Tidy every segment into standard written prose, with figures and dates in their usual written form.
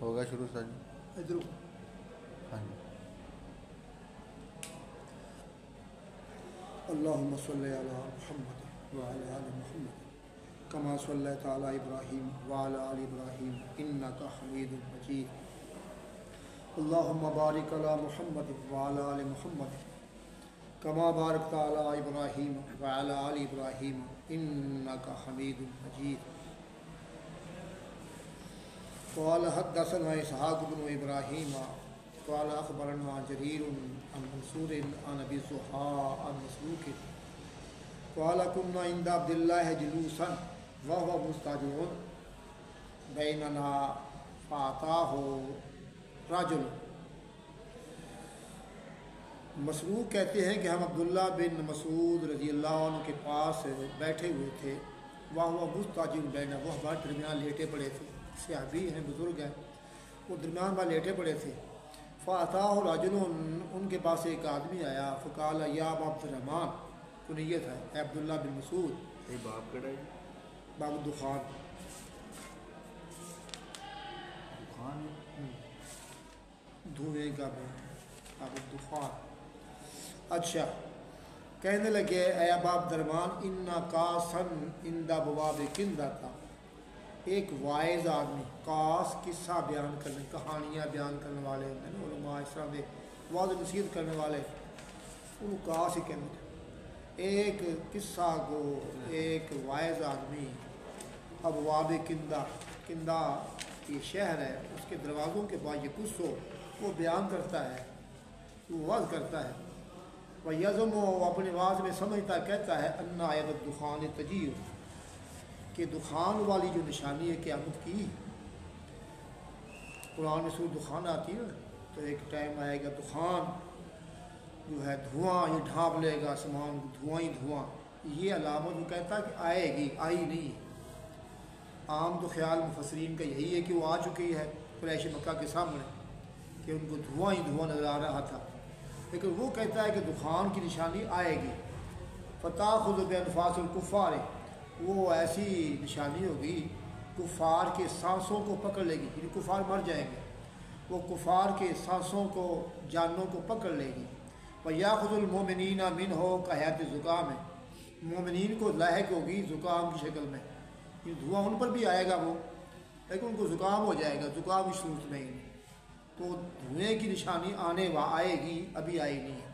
ہوگا شروع سر جی. ادھر ہاں جی. اللہم صلی علی محمد وعلی آل محمد کما صلیت علی ابراہیم وعلی آل ابراہیم انک حمید مجید. اللہم بارک علی محمد وعلی آل محمد کما بارکت علی ابراہیم وعلی آل ابراہیم انک حمید مجید. قال حدثنا اسحاق بن ابراہیم قال اخبرنا جرير عن منصور عن ابي زحاء عن مسروق قال كنا عند عبد الله جلوسا وهو مضطجع بيننا فأتاه رجل. مسروق کہتے ہیں کہ ہم عبداللہ بن مسعود رضی اللہ عنہ کے پاس بیٹھے ہوئے تھے. وهو مضطجع بيننا، وہ ہمارے درمیان لیٹے پڑے تھے. صحابی ہیں، بزرگ ہیں، وہ درمیان میں لیٹے پڑے تھے. فاتاہ رجل، ان کے پاس ایک آدمی آیا. فقال یا ابا عبد الرحمن، کنیت ہے، اے عبداللہ بن مسعود. یہ باپ کڑا ہے؟ باب الدخان. دکان دھوئیں کا باب الدخان. اچھا، کہنے لگے اے ابا عبد الرحمن ان قاسن عند بواب کندہ تھا. ایک وائز آدمی، قاس قصہ بیان کرنے، کہانیاں بیان کرنے والے ہوتے ہیں نا علماء، اس طرح کے وعظ نصیحت کرنے والے، ان کو قاس ہی کہتے ہیں. ایک قصہ کو ایک وائز آدمی ابواب کندہ، کندہ یہ شہر ہے، اس کے دروازوں کے بعد یہ قصہ وہ بیان کرتا ہے، وہ وعظ کرتا ہے. وہ یزم، وہ اپنے واز میں سمجھتا کہتا ہے ان آیت الدخان تجیء، کہ دخان والی جو نشانی ہے قیامت کی. قرآن میں سورۃ دخان آتی ہے تو ایک ٹائم آئے گا دخان جو ہے دھواں یہ ڈھانپ لے گا آسمان، دھواں ہی دھواں. یہ علامت وہ کہتا ہے کہ آئے گی، آئی نہیں ہے. عام تو خیال مفسرین کا یہی ہے کہ وہ آ چکی ہے قریش مکہ کے سامنے، کہ ان کو دھواں ہی دھواں نظر آ رہا تھا. لیکن وہ کہتا ہے کہ دخان کی نشانی آئے گی. فتاخذ بانفاس الکفار، وہ ایسی نشانی ہوگی کفار کے سانسوں کو پکڑ لے گی، یعنی کفار مر جائیں گے، وہ کفار کے سانسوں کو، جانوں کو پکڑ لے گی. وَيَأْخُذُ الْمُؤْمِنِينَ مِنْهُ كَحَيَاتِ الزُّكَامِ، مومنین کو لاحق ہوگی زکام کی شکل میں. یہ دھواں ان پر بھی آئے گا وہ، لیکن ان کو زکام ہو جائے گا، زکام کی صورت میں ہی. تو دھوئیں کی نشانی آنے آئے گی، ابھی آئی نہیں ہے.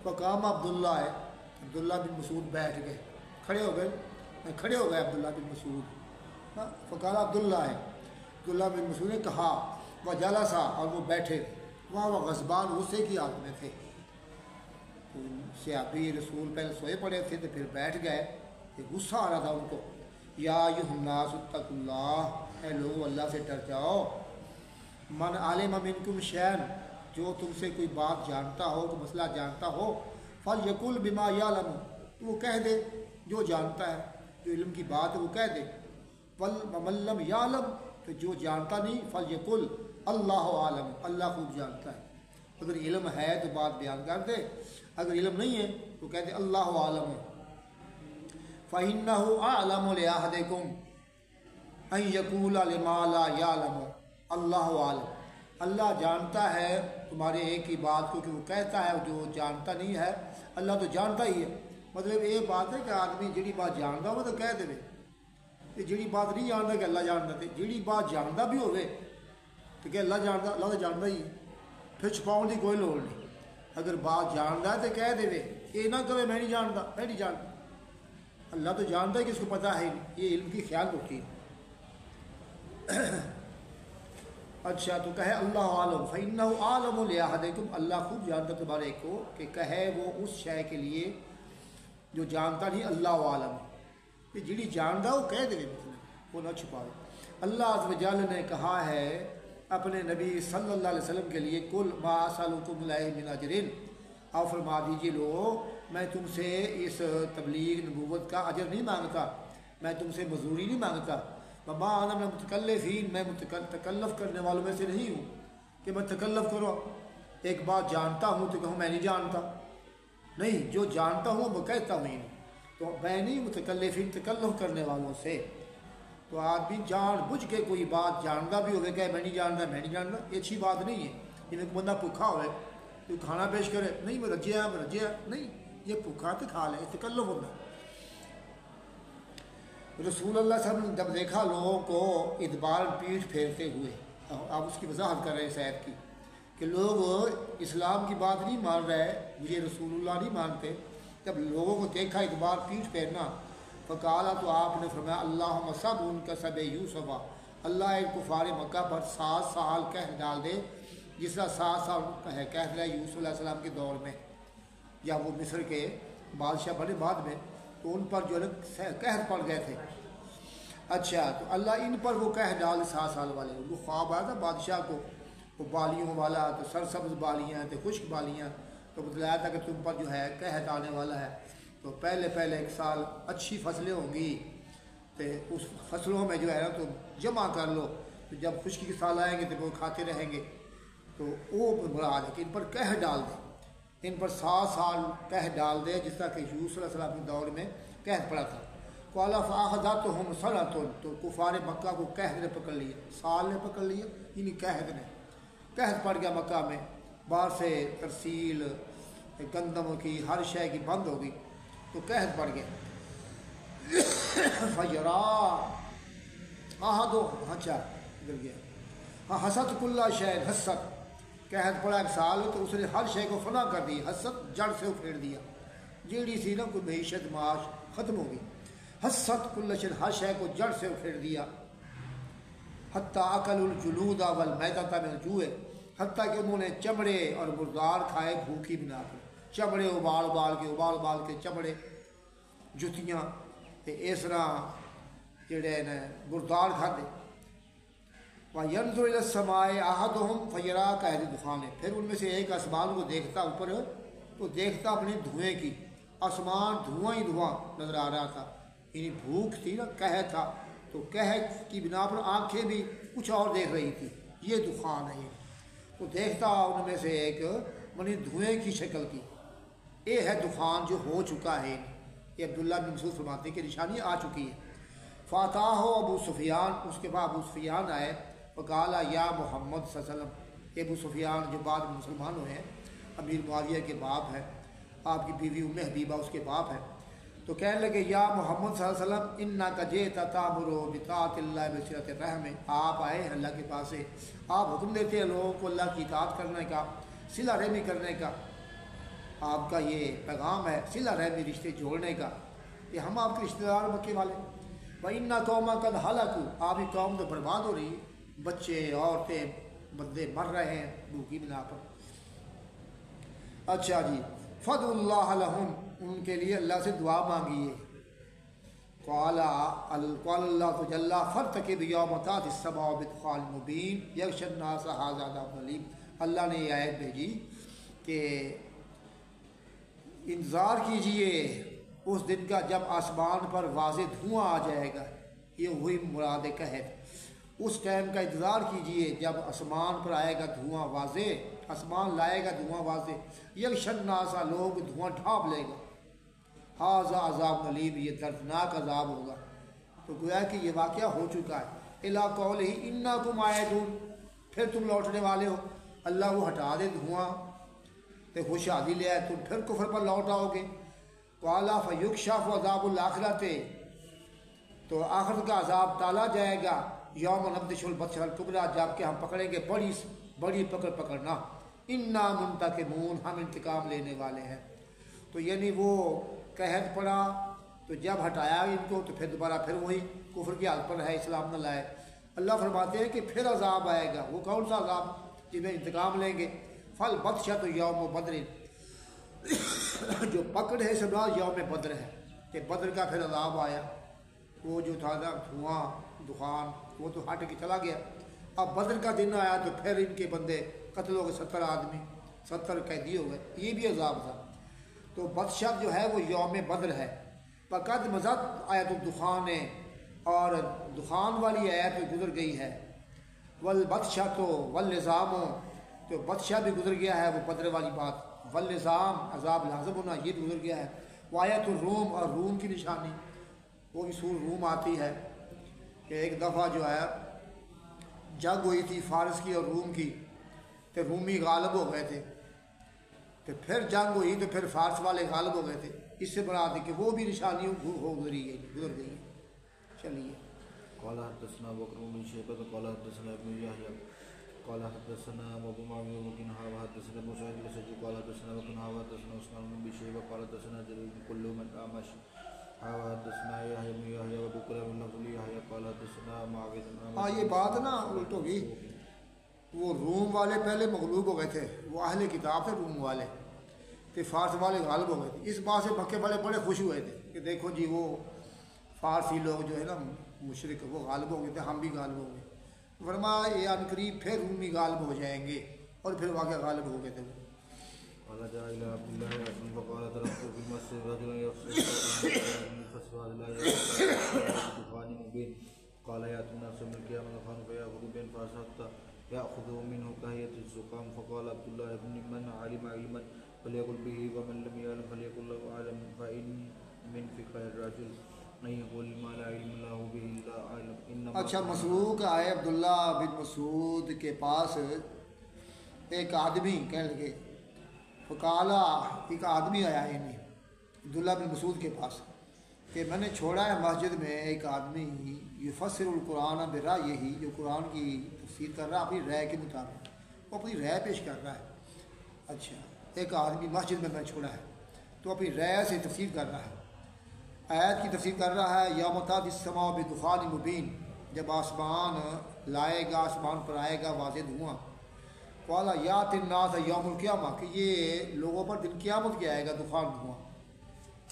فقام عبداللہ، عبداللہ بن مسعود بیٹھ گئے، کھڑے ہو گئے عبداللہ بن مسعود. فقال عبداللہ ہے، عبداللہ بن مسعود نے کہا وجلسا، اور وہ بیٹھے. وہاں وہ غضبان، غصے کی حالت میں تھے. صحابی رسول پہلے سوئے پڑے تھے تو پھر بیٹھ گئے، یہ غصہ آ رہا تھا ان کو. یا ایھا الناس اتقوا اللہ، اے لوگ اللہ سے ڈر جاؤ. من علم منکم شیئا، جو تم سے کوئی بات جانتا ہو، کوئی مسئلہ جانتا ہو، فلیقل بما یعلم، تو وہ کہہ دے جو جانتا ہے، جو علم کی بات ہے وہ کہہ دے. ومن لم یعلم، تو جو جانتا نہیں، فلیقل اللہ عالم، اللہ خوب جانتا ہے. اگر علم ہے تو بات بیان کر دے، اگر علم نہیں ہے تو کہہ دے اللہ عالم. فإنہ اعلم لأحدکم ان یقول لما لا یعلم اللہ عالم، اللہ جانتا ہے تمہارے ایک ہی بات کو کہ وہ کہتا ہے جو جانتا نہیں ہے، اللہ تو جانتا ہی ہے. مطلب یہ بات ہے کہ آدمی جڑی بات جانتا ہو تو کہہ دے، یہ جڑی بات نہیں جانتا کہ اللہ جانتا تھے. جڑی بات جانتا بھی ہوئے تو کہ اللہ جانتا، اللہ تو جانتا ہی ہے، پھر چھپاؤں کی کوئی لوڑ نہیں. اگر بات جانتا ہے تو کہہ دے، یہ نہ کہے میں نہیں جانتا، میں نہیں جانتا. اللہ تو جانتا ہے کہ اس کو پتہ ہے، یہ علم کی خیال ہوتی ہے. اچھا، تو کہے اللہ عالم، فإنہ عالم لأحدکم، اللہ خوب جانتا تمہارے کو، کہ کہے وہ اس شے کے لیے جو جانتا نہیں، اللہ عالم. یہ جڑی جانتا وہ کہہ دے، مطلب وہ نہ چھپاوے. اللہ عز و جل نے کہا ہے اپنے نبی صلی اللہ علیہ وسلم کے لیے قل ما اسألکم علیہ من اجر، آپ فرما دیجیے لوگو میں تم سے اس تبلیغ نبوت کا اجر نہیں مانگتا، میں تم سے مزدوری نہیں مانگتا. وما انا من المتکلفین، میں تکلف کرنے والوں میں سے نہیں ہوں کہ میں تکلف کروں. ایک بات جانتا ہوں تو کہوں میں نہیں جانتا، نہیں، جو جانتا ہوں وہ کہتا ہوں. تو میں نہیں متکلفین، تکلف کرنے والوں سے. تو تو آدمی جان بوجھ کے کوئی بات جانتا بھی ہوگا کہ میں نہیں جانتا یہ اچھی بات نہیں ہے. جنہیں کوئی بندہ بھوکھا ہوئے تو کھانا پیش کرے نہیں میں رجیا نہیں یہ بھوکھا تو کھا لے تکلف ہوتا. رسول اللہ صلی اللہ علیہ وسلم جب دیکھا لوگوں کو ادبار پیٹھ پھیرتے ہوئے، آپ اس کی وضاحت کر رہے ہیں صاحب کی کہ لوگ اسلام کی بات نہیں مان رہے، مجھے رسول اللہ نہیں مانتے، جب لوگوں کو دیکھا ادبار پیٹھ پھیرنا فقالا تو آپ نے فرمایا اللہم سب ان کا سب یوسفا، اللہ ایک کفار مکہ پر 7 سال قحط ڈال دے جس طرح 7 سال قحط رہا یوسف علیہ السلام کے دور میں، یا وہ مصر کے بادشاہ بڑے بعد میں تو ان پر جو ہے قحط پڑ گئے تھے. اچھا تو اللہ ان پر وہ قحط ڈال 7 سال والے. وہ خواب آیا تھا بادشاہ کو، وہ بالیوں والا تو سرسبز بالیاں تھے خشک بالیاں، تو بتلایا تھا کہ تم پر جو ہے قحط آنے والا ہے. تو پہلے 1 سال اچھی فصلیں ہوں گی تو اس فصلوں میں جو ہے نا تو جمع کر لو، تو جب خشکی کے سال آئیں گے تو وہ کھاتے رہیں گے. تو وہ مراد ہے کہ ان پر قحط ڈال دے، ان پر 7 سال قحط ڈال دے جس طرح کہ یوسف علیہ السلام کے دور میں قحط پڑا تھا. قال فاخذتهم سنۃ، تو کفار مکہ کو قحط نے پکڑ لیا، سال نے پکڑ لیا، یعنی قحط پڑ گیا مکہ میں، باہر سے ترسیل گندم کی ہر شے کی بند ہو گئی تو قحط پڑ گیا. فجرا اچھا ادھر گیا حسد کل شے، حسد قحط پڑا 1 سال تو اس نے ہر شے کو فنا کر دی، حسد جڑ سے اکھیڑ دیا، جیڑی سی نا کوئی معیشت معاش ختم ہو گئی. حسد کل شے، ہر شے کو جڑ سے اکھیڑ دیا. حتیٰ اکل الجلود والمیدۃ من الجوع، حتیٰ کہ انہوں نے چمڑے اور مردار کھائے بھوکی بنا کر، چمڑے ابال کے چمڑے جتیاں اس طرح جڑے نے مردار کھاتے. وَيَنْظُرُ إِلَى السَّمَاءِ أَحَدُهُمْ فَيَرَىٰ كَهْيَئَةِ الدُّخَانِ، پھر ان میں سے ایک آسمان کو دیکھتا اوپر تو دیکھتا اپنے دھوئیں کی، آسمان دھواں ہی دھواں نظر آ رہا تھا، یعنی بھوک تھی نا، قحط تھا تو قحط کی بنا پر آنکھیں بھی کچھ اور دیکھ رہی تھی، یہ دخان ہے. تو دیکھتا ان میں سے ایک منی دھوئیں کی شکل کی، یہ ہے دخان جو ہو چکا ہے. یہ عبداللہ بن مسعود فرماتے ہیں کہ نشانی آ چکی ہے. فاتح ابو سفیان، اس کے بعد ابو سفیان آئے، وقالا یا محمد صلی اللہ علیہ وسلم. ابو سفیان جو بعد میں مسلمان ہوئے ہیں، امیر معاویہ کے باپ ہے، آپ کی بیوی ام حبیبہ اس کے باپ ہے. تو کہنے لگے یا محمد صلی اللہ علیہ وسلم انک جئت تأمر بطاعۃ اللہ بصلۃ الرحم، آپ آئے ہیں اللہ کے پاس سے، آپ حکم دیتے ہیں لوگوں کو اللہ کی اطاعت کرنے کا، صلہ رحمی کرنے کا. آپ کا یہ پیغام ہے صلہ رحمی، رشتے جوڑنے کا. یہ ہم آپ کے رشتہ دار مکے والے. وَإِنَّ قَوْمَكَ قَدْ هَلَكُوا، آپ کی قوم تو برباد ہو رہی ہے، بچے عورتیں بندے مر رہے ہیں بھوکی بنا پر. اچھا جی، فَادْعُوا اللَّهَ لَهُمْ، ان کے لیے اللہ سے دعا مانگیے. قال اللہ جل فارتقب یوم تأتی السماء بدخان مبین یغشی الناس ھذا عذاب علیم. اللہ نے یہ آیت بھیجی کہ انتظار کیجئے اس دن کا جب آسمان پر واضح دھواں آ جائے گا، یہ وہی مراد قحط. اس ٹائم کا انتظار کیجئے جب آسمان پر آئے گا دھواں واضح، آسمان لائے گا دھواں واضح، یغشی الناس، لوگ دھواں ڈھانپ لے گا، ھذا عذاب علیم، یہ دردناک عذاب ہوگا. تو گویا کہ یہ واقعہ ہو چکا ہے. الی قولہ انکم عائدون، پھر تم لوٹنے والے ہو. اللہ وہ ہٹا دے دھواں تے خوشحالی لے آئے، تم پھر کفر پر لوٹ آؤ گے. قال فیکشف عذاب الآخرۃ، تو آخرت کا عذاب ٹالا جائے گا. یوم نبطش البطش الکبریٰ، جب کہ ہم پکڑیں گے بڑی پکڑنا. انا منتقمون، ہم انتقام لینے والے ہیں. تو یعنی وہ قحط پڑا تو جب ہٹایا ان کو تو پھر دوبارہ پھر وہی کفر کی حالت پر ہے، اسلام نہ لائے. اللہ فرماتے ہیں کہ پھر عذاب آئے گا. وہ کون سا عذاب؟ جس میں انتقام لیں گے. فالبطشۃ یوم بدر، جو پکڑ ہے سنا یوم بدر ہے کہ بدر کا پھر عذاب آیا. وہ جو تھا نا دھواں دخان وہ تو ہٹ کے چلا گیا. اب بدر کا دن آیا تو پھر ان کے بندے قتل ہو گئے، 70 آدمی، 70 قیدی ہو گئے. یہ بھی عذاب تھا. تو بدشت جو ہے وہ یوم بدر ہے. فقد مزت آیت الدخان، اور دخان والی آیت گزر گئی ہے. والبطشۃ واللزام، تو بدشاہ بھی گزر گیا ہے وہ بدر والی بات. واللزام عذاب لازم ہونا یہ بھی گزر گیا ہے. وآیت الروم، اور روم کی نشانی، وہ بھی سور روم آتی ہے. کہ ایک دفعہ جو ہے جنگ ہوئی تھی فارس کی اور روم کی، تو رومی غالب ہو گئے تھے، تو پھر جنگ ہوئی تو پھر فارس والے غالب ہو گئے تھے، اس سے مراد ہے کہ وہ بھی نشانیوں گزر گئی۔ چلیے قال حدثنا بكر بن شيبة قال حدثنا ابن يحيى قال حدثنا ابو معاويه بن حدثنا مسعود بن سجد قال حدثنا بكر حدثنا عثمان بن شيبة قال حدثنا جرير كل من اعمش حدثنا يحيى بن يحيى وبكر بن لفظ يحيى قال حدثنا معاويه بن ہاں یہ بات نا الٹ ہو گئی، وہ روم والے پہلے مغلوب ہو گئے تھے، وہ اہل کتاب تھے روم والے، تو فارس والے غالب ہو گئے تھے۔ اس بات سے مکے والے بڑے خوش ہوئے تھے کہ دیکھو جی وہ فارسی لوگ جو ہے نا مشرک وہ غالب ہو گئے تھے، ہم بھی غالب ہو گئے۔ فرمایا یہ ان قریب پھر رومی غالب ہو جائیں گے، اور پھر واقعہ غالب ہو گئے تھے وہ۔ قال جاء الى عبد الله فقال تركت في المسجد رجلا يفسد فسواد لا يدخل مبين قال ياتي الناس من القيامة خان فيأخذ بين فاسحتى يأخذ منه كهية الزقام فقال عبد الله بن من علم علما فليقل به ومن لم يعلم فليقل له أعلم فإن من فقه الرجل أن يقول ما لا علم له به إلا علم إنما اچھا مسروق آئے عبداللہ بن مسعود کے پاس، ایک آدمی کہنے لگے، فقالا ایک آدمی آیا انہیں عبداللہ بن مسعود کے پاس کہ میں نے چھوڑا ہے مسجد میں ایک آدمی یفسر القرآن برائے، یہی جو قرآن کی تفسیر کر رہا ہے اپنی رائے کے مطابق، وہ اپنی رائے پیش کر رہا ہے۔ اچھا ایک آدمی مسجد میں چھوڑا ہے تو اپنی رائے سے تفسیر کر رہا ہے، آیت کی تفسیر کر رہا ہے، یا متعد السماء بدخان مبین، جب آسمان لائے گا، آسمان پر آئے گا واضح دھواں، قال یات الناس یوم القیامہ، کہ یہ لوگوں پر دن قیامت کے آئے گا دخان دھواں،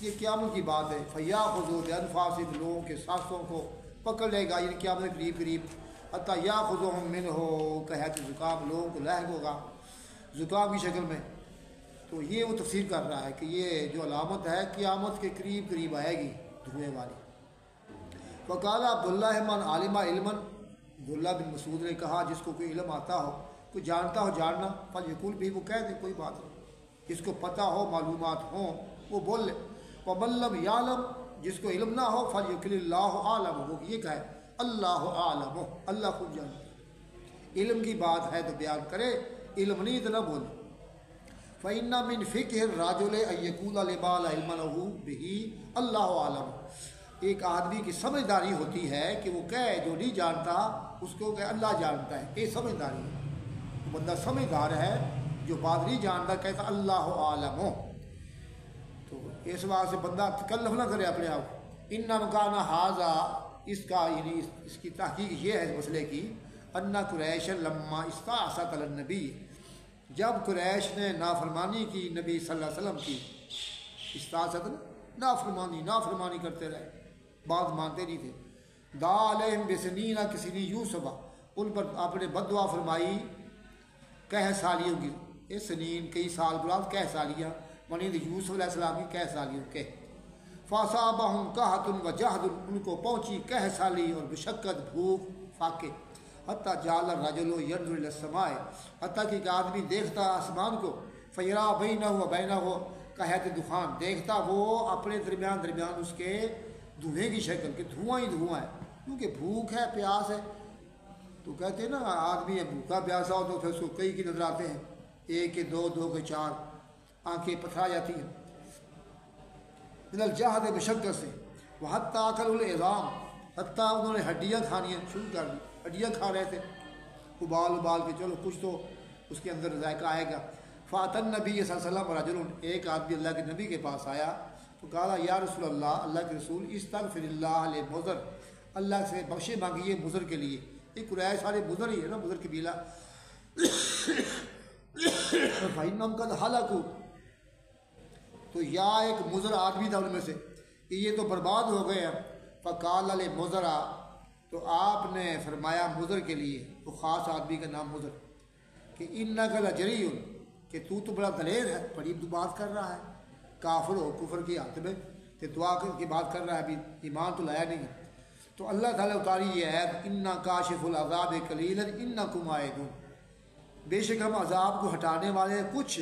یہ قیامت کی بات ہے۔ فیاخذوا بانفاسہم، لوگوں کے سانسوں کو پکڑ لے گا، یعنی قیامت کے قریب قریب، حتی یاخذہم منہ کہیۃ الزکام، لوگوں کو لاحق ہوگا زکام کی شکل میں۔ تو یہ وہ تفسیر کر رہا ہے کہ یہ جو علامت ہے قیامت کے قریب قریب آئے گی دھوئیں والی۔ وقال عبداللہ من عالم علما، عبداللہ بن مسعود نے کہا جس کو کوئی علم آتا ہو، کوئی جانتا ہو جاننا، فلیقول بھی، وہ کہہ دے، کوئی بات نہیں، جس کو پتہ ہو معلومات ہوں وہ بول لے۔ ومن لم یعلم، جس کو علم نہ ہو، فلیقل اللہ عالم، وہ یہ کہے اللہ عالم، اللہ خود جانتا ہے۔ علم کی بات ہے تو بیان کرے، علم نہیں تو نہ بولے۔ فإن من فقه الرجل أن يقول لما لا علم له به اللہ عالم، ایک آدمی کی سمجھداری ہوتی ہے کہ وہ کہے جو نہیں جانتا اس کو کہ اللہ جانتا ہے، یہ سمجھداری ہے۔ بندہ سمجھدار ہے جو بات نہیں جانتا کہتا اللہ عالم، تو اس بات سے بندہ تکلف نہ کرے اپنے آپ کو۔ ان مکان ھذا، اس کا یعنی اس کی تحقیق یہ ہے اس مسئلے کی، ان قریش لما استعصت علی النبی، جب قریش نے نافرمانی کی نبی صلی اللہ علیہ وسلم کی، استعصت نافرمانی کرتے رہے، بات مانتے نہیں تھے۔ دا علیہم بسنین کسنی یوسف، ان پر آپ نے بد دعا فرمائی کہہ سالیوں کی، یہ سنین کئی سال بعد کہہ سالیاں منید یوسف علیہ السلام کی کہہ سالیوں کے۔ فاصابہم قحط وجہد، ان کو پہنچی کہہ سالی اور مشقت، بھوک، فاقے۔ حتیٰ جعل الرجل ينظر الى السماء، حتیٰ کہ ایک آدمی دیکھتا آسمان کو، فیرا بینہ و بینہ کہیۃ دخان، دیکھتا وہ اپنے درمیان اس کے دھوئیں کی شکل، کہ دھواں ہی دھواں ہے، کیونکہ بھوک ہے پیاس ہے، تو کہتے ہیں نا آدمی ہے بھوکا پیاسا ہو تو پھر اس کو کئی کی نظر آتے ہیں، ایک کے دو، دو کے چار، آنکھیں پتھرا جاتی ہیں من الجہد، مشقت سے۔ وحتیٰ اکلوا العظام، حتیٰ انہوں نے ہڈیاں کھانیاں شروع کر دی، ہڈیاں کھا رہے تھے ابال کے، چلو کچھ تو اس کے اندر ذائقہ آئے گا۔ فاتن نبی صلی اللہ علیہ وسلم رجل، ایک آدمی اللہ کے نبی کے پاس آیا تو کہا یا رسول اللہ، اللہ کے رسول، استغفر اللہ لمضر، اللہ سے بخشے مانگیے مضر کے لیے، یہ قریش سارے مضر ہی ہے نا، مضر قبیلہ۔ فإنہم قد ہلکوا، تو یا ایک مضر آدمی تھا ان میں سے کہ یہ تو برباد ہو گئے ہیں۔ فقال لمضر، تو آپ نے فرمایا مضر کے لیے، وہ خاص آدمی کا نام مضر، کہ انک لجری، کہ تو بڑا دلیر ہے، بڑی بات کر رہا ہے، کافر ہو کفر کی حالت میں تو دعا کر کی بات کر رہا ہے، ابھی ایمان تو لایا نہیں ہے۔ تو اللہ تعالیٰ اتاری یہ ہے انا کاشف العذاب قلیلا انکم عائدون، بے شک ہم عذاب کو ہٹانے والے ہیں کچھ،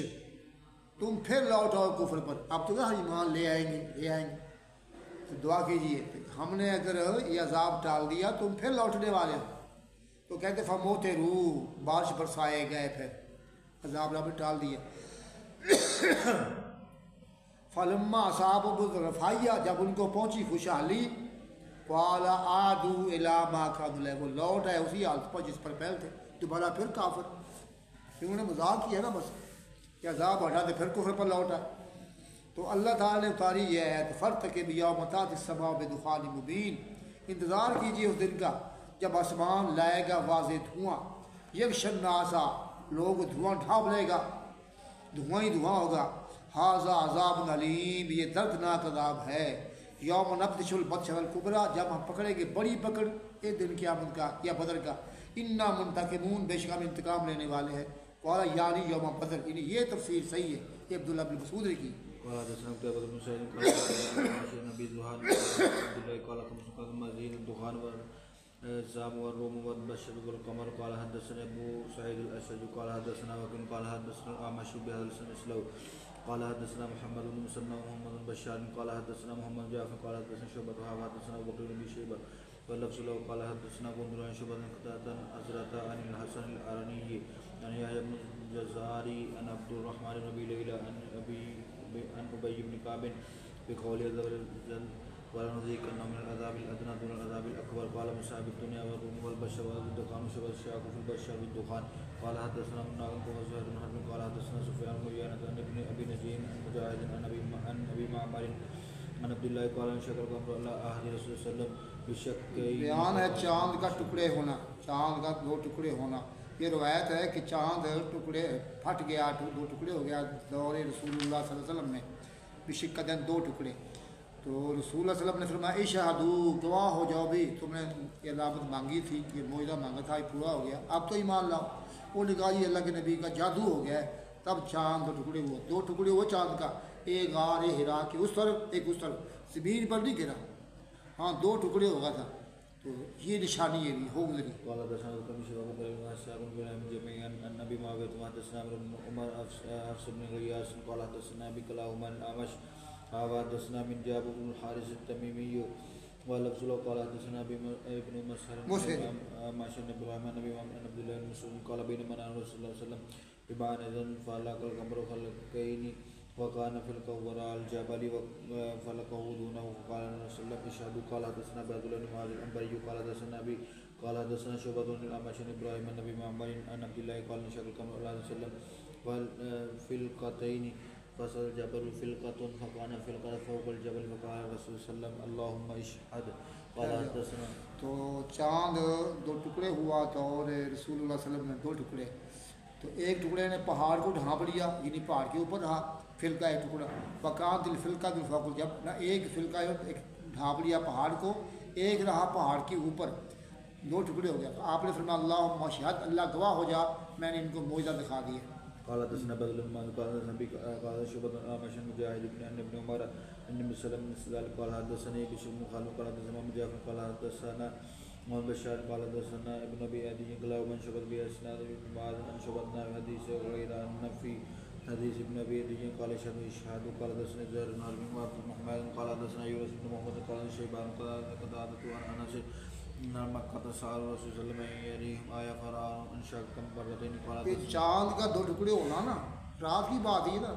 تم پھر لوٹ آؤ کفر پر، اب تو کہا ایمان لے آئیں گے تو دعا کیجیے ہم نے اگر یہ عذاب ٹال دیا تم پھر لوٹنے والے ہو. تو کہتے فموتے روح بارش برسائے گئے پھر عذاب رب نے ٹال دیا. فلما اصابهم الرفایہ جب ان کو پہنچی خوشحالی قال عادوا الی ما كانوا علیہ وہ لوٹ آئے اسی حالت پر جس پر پہلے تھے. دوبارہ پھر کافر انہوں نے مذاق کیا نا بس کہ عذاب ہٹا دے پھر کفر پر لوٹ آئے. تو اللہ تعالیٰ نے اتاری یہ ہے فارتقب یوم تأتی السماء بدخان مبین انتظار کیجیے اس دن کا جب آسمان لائے گا واضح دھواں. یغشی الناس لوگ دھواں ڈھانپ لے گا دھواں ہی دھواں ہوگا. ھذا عذاب علیم یہ دردناک عذاب ہے. یوم نبطش البطش الکبریٰ جب ہم پکڑیں گے بڑی پکڑ ایک دن قیامت کا یا بدر کا. انا منتقمون بے شک ہم انتقام لینے والے ہیں. قال یعنی یوم بدر یعنی یہ تفسیر صحیح ہے یہ عبداللہ بن مسعود کی. قال حدثنا قتيبة بن سعيد قال حدثنا نبي زهان عبد الله قال قال مزيد الدخان والزام والروم والبشر والقمر. قال حدثنا ابو سعيد الاشج قال حدثنا وكن قال حدثنا اعمش بهذا الاسناد. قال حدثنا محمد بن مسنى ومحمد بن بشار قال حدثنا محمد بن جعفر قال حدثنا شعبة حدثنا ابو بكر بن شيبة واللفظ له قال حدثنا غندر عن شعبة قتادة أزرة عن الحسن الأرني عن يحيى بن الجزاري عن عبد الرحمن بن أبي ليلى عن أبي بن كعب بقول عز وجل ولنذيقن من العذاب الأدنى دون العذاب الأكبر. قال مصعب الدنيا والروم والبشر والدخان شبه الشعب في البشر بالدخان. قال حدثنا مناغم وزهير بن حرب قال حدثنا سفيان بن عيينة عن ابن أبي نجيم عن مجاهد عن أبي معمر عن عبد الله قال ان شكر القمر على عهد رسول الله صلى الله عليه وسلم بشق. بیان ہے چاند کا ٹکڑے ہونا چاند کا دو ٹکڑے ہونا. یہ روایت ہے کہ چاند ٹکڑے پھٹ گیا دو ٹکڑے ہو گیا دور رسول اللہ صلی اللہ علیہ وسلم میں بشقتین دو ٹکڑے. تو رسول اللہ صلی اللہ علیہ وسلم نے فرمایا اشہدوا گواہ ہو جاؤ بھی تم نے یہ علامت مانگی تھی یہ معجزہ مانگا تھا یہ پورا ہو گیا اب تو ایمان لاؤ. وہ نے کہا یہ اللہ کے نبی کا جادو ہو گیا ہے. تب چاند دو ٹکڑے ہوئے دو ٹکڑے ہوئے چاند کا ایک غار ہرا کے اس طرف ایک اس طرف زمین پر نہیں گرا ہاں دو ٹکڑے ہوگا تھا. تو یہ نشانی ہے بھی ہو گزری. قال حدثنا ابو شباب بن اسحاق بن ابراهيم جميعا عن النبي معاويه حدثنا عمر حفص بن غياث قال حدثنا ابي كلاهما الاعمش حدثنا من جابر بن الحارث التميمي ولفظ له قال حدثنا ابن مسهر ماشي بن ابراهيم النبي محمد عبد الله بن مسعود قال بينما رسول الله صلى الله عليه وسلم بمعنى فلاق القمر خلقين وكان في الكوراء الجبل فلقه دونه فقال رسول الله اشهدوا. قال حدثنا عبد الله بن معاذ الانبري قال حدثنا ابي قال حدثنا شعبة بن الاعمش بن ابراهيم النبي معمر عن عبد الله قال نشق القمر صلى الله عليه وسلم والفلقتين فصل الجبل فلقة فكان فلقة فوق الجبل فقال رسول الله صلى الله عليه وسلم اللهم اشهد. قال حدثنا تو چاند دو ٹکڑے ہوا تو اور رسول اللہ صلی اللہ علیہ وسلم نے دو ٹکڑے تو ایک ٹکڑے نے پہاڑ کو ڈھانپ لیا یعنی پہاڑ کے اوپر رہا فلکا ایک ٹکڑا فکان دل فلکا دل فوق جب نہ ایک فلکا ایک ڈھانپ لیا پہاڑ کو ایک رہا پہاڑ کے اوپر دو ٹکڑے ہو گیا. تو آپ نے فرمایا اللہم اشہد اللہ گواہ ہو جا میں نے ان کو معجزہ دکھا دیا. قال حدثنا بدر بن قال النبي قال شعبة الاعمش مجاهد بن ابن عمر ان مسلم بن ذلك قال حدثني بشر بن خالد قال حدثنا مجاهد قال حدثنا محمد بشار قال حدثنا ابن ابي عدي قال من شبت باسناد بعد ان شبتنا حديث غير ان في حديث ابن ابي عدي قال اشهد قال حدثنا زهير بن حرب محمد قال حدثنا يونس بن محمد قال شيبان قال قتادة عن انس مکہ سال رسول صلی اللہ علیہ وسلم آیا فرار انشاء برتین قال چاند کا دو ٹکڑے ہونا نا رات کی بات ہے نا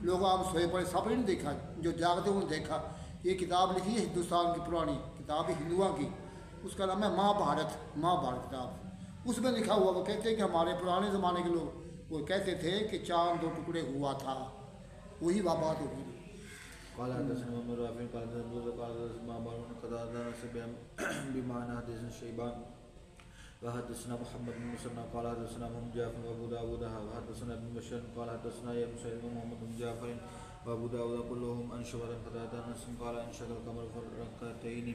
لوگ آپ سوئے پڑے سب نے دیکھا جو جاگتے انہوں نے دیکھا. یہ کتاب لکھی ہے ہندوستان کی پرانی کتاب ہے ہندوؤں کی اس کا نام ہے مہا بھارت کتاب. اس میں لکھا ہوا وہ کہتے ہیں کہ ہمارے پرانے زمانے کے لوگ وہ کہتے تھے کہ چاند دو ٹکڑے ہوا تھا وہی بات ہوگی. قال حدثنا محمد رافع قال حدثنا معمر قتادة بمعنى حديث شيبان وحدثنا محمد بن مسنى قال حدثنا محمد جعفر وابو داود وحدثنا ابن بشار قال حدثنا يا مسعود محمد بن جعفر وابو داود كلهم عن شعبة قتادة قال انشق القمر فرقتين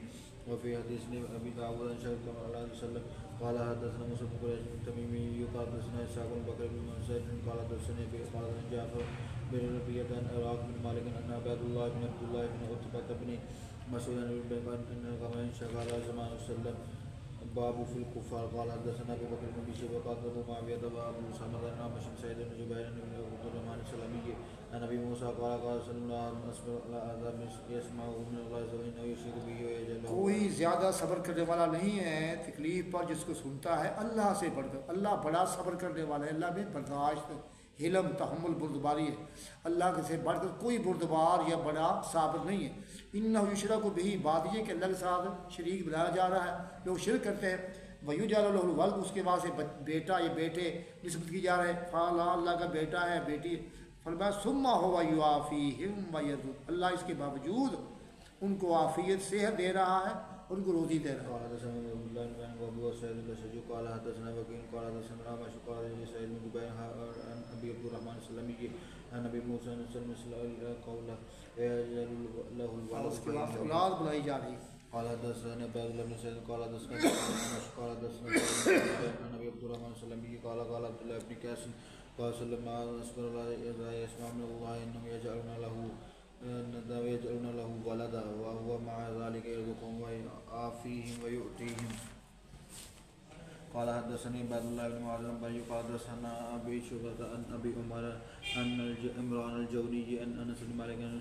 وفي حديث ابي داود انشق القمر عليه وسلم قال حدثنا موسى بن قريش التميمي قال حدثنا اسحاق بن بكر بن منصور قال حدثنا قال جعفر بن ربيعة عن عراق بن مالك ان عبد الله بن عتبة بن مسعود بن ان كما انشق على زمان وسلم باب في الكفار قال حدثنا ابو بكر بن شيبه قال ابو معاويه وابو سلمة عن عمش سعيد بن جبير بن عبد الرحمن السلمي عن ابي موسى قال صلى الله عليه وسلم على عذاب يسمعه من الله وانه يشير به ويجل. کوئی زیادہ صبر کرنے والا نہیں ہے تکلیف پر جس کو سنتا ہے اللہ سے بڑھ کر. اللہ بڑا صبر کرنے والا ہے. اللہ میں برداشت حلم تحمل بردباری ہے. اللہ کے سے بڑھ کر کوئی بردبار یا بڑا صابر نہیں ہے. انہ یشرک بھی بات یہ کہ اللہ کے ساتھ شریک بنایا جا رہا ہے. لوگ شرک کرتے ہیں. ویجعل لہ الولد اس کے بعد سے بیٹا یا بیٹے نسبت کی جا رہے ہیں. فلا اللہ کا بیٹا ہے بیٹی. فرمایا ثم هو یعافیہم ویرزقہم. اللہ اس کے باوجود ان کو عافیت صحت دے رہا ہے اور ان کو روزی دے رہا ہے. قال حدثنا الله بن ابي وسعيد الاشج قال حدثنا وكيع قال حدثنا عمش قال سعيد بن جبير عن ابي عبد الرحمن السلمي عن ابي موسى مثل قوله له اس کے بعد الولد اولاد بلائی جا رہی ہے. قال حدثنا عبد الله بن سعيد قال حدثنا عمش قال حدثنا عن ابي عبد الرحمن السلمي قال عبد الله بن قاسم قال سلم اصبر الله يسمع من الله انهم يجعلون له ولدا وهو مع ذلك يرزقهم ويعافيهم ويؤتيهم. قال حدثني عبد الله بن معاذ بن قال حدثنا ابي شعبة عن ابي عمر ان عمران الجوني ان انس بن مالك ان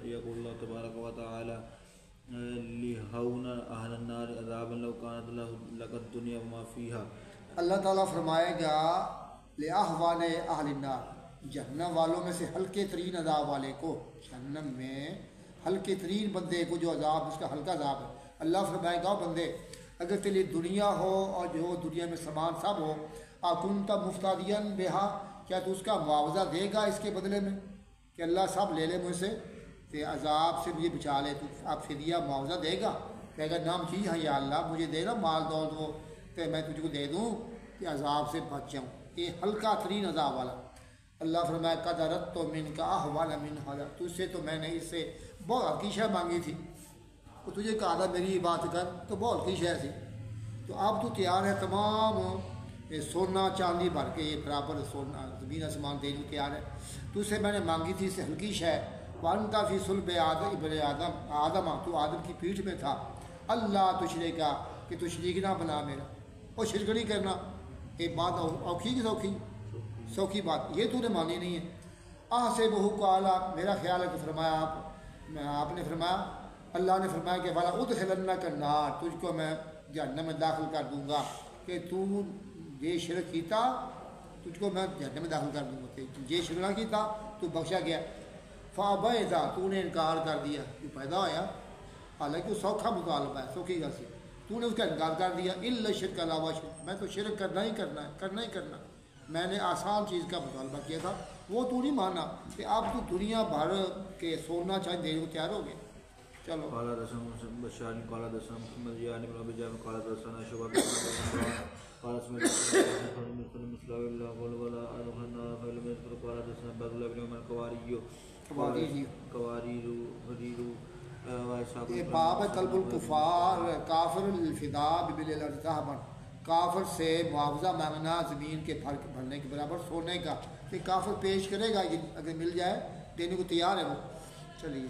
يقول الله تبارك وتعالى لهون اهل النار عذابا لو كانت لك الدنيا وما فيها. اللہ تعالیٰ فرمائے گا لأحوال اہل النار جہنم والوں میں سے ہلکے ترین عذاب والے کو. جہنم میں ہلکے ترین بندے کو جو عذاب اس کا ہلکا عذاب ہے. اللہ فرمائے گا بندے اگر تیرے دنیا ہو اور جو دنیا میں سامان سب ہو اکنت مفتدین بہا کیا تو اس کا معاوضہ دے گا اس کے بدلے میں کہ اللہ سب لے لے مجھ سے کہ عذاب سے مجھے بچا لے تو آپ فدیہ معاوضہ دے گا کہ اگر نام چیز ہے یا اللہ مجھے دے نا مال دولت وہ کہ میں تجھ کو دے دوں کہ عذاب سے بچ جاؤں. یہ ہلکا ترین عذاب والا. اللہ فرمایا قدرت تو من کا احوال من حالا تجھ سے تو میں نے اس سے بہت ہلکی شے مانگی تھی تو تجھے کہا تھا میری بات کر تو بہت ہلکی شے تھی. تو اب تو تیار ہے تمام سونا چاندی بھر کے یہ برابر سونا زمین آسمان دینے کو تیار ہے. تو اس سے میں نے مانگی تھی اس سے ہلکی شے. وانتا فی صلب آدم ابن آدم تو آدم کی پیٹھ میں تھا. اللہ تشریک کا کہ تو شریک نہ بنا میرا اور شرک نہیں کرنا. ایک بات اوکھی کی سوکھی بات یہ تو نے مانی نہیں ہے. سے بہو کو اعلیٰ میرا خیال ہے کہ فرمایا آپ نے فرمایا اللہ نے فرمایا کہ والا ادخلنک النار تجھ کو میں جہنم میں داخل کر دوں گا کہ تو یہ شرک کیتا تجھ کو میں جہنم میں داخل کر دوں گا کہ یہ شرک نہ کیتا تو بخشا گیا. فابیدا تو نے انکار کر دیا تو پیدا ہوا حالانکہ وہ سوکھا مطالبہ ہے سوکھی گھر سے تو نے اس کا انکار کر دیا. الا شرک علاوہ شرک میں تو شرک کرنا ہی کرنا میں نے آسان چیز کا مطالبہ کیا تھا وہ تو نہیں مانا کہ آپ تو دنیا بھر کے سونا چاہے دینے کو تیار ہو گئے. چلو قال حدثنا بشار قال حدثنا محمد يعني بن ابي جابر قال حدثنا شعبة قال اسمع مثل الله قال ولا ادخلنا فلم يذكر قال حدثنا عبد الله بن عمر قوارير یہ باب ہے طلب الکفار کافر الفداء بالارتحاب کافر سے معاوضہ مانگنا زمین کے بھرنے کے برابر سونے کا کہ کافر پیش کرے گا اگر مل جائے دینے کو تیار ہے وہ. چلیے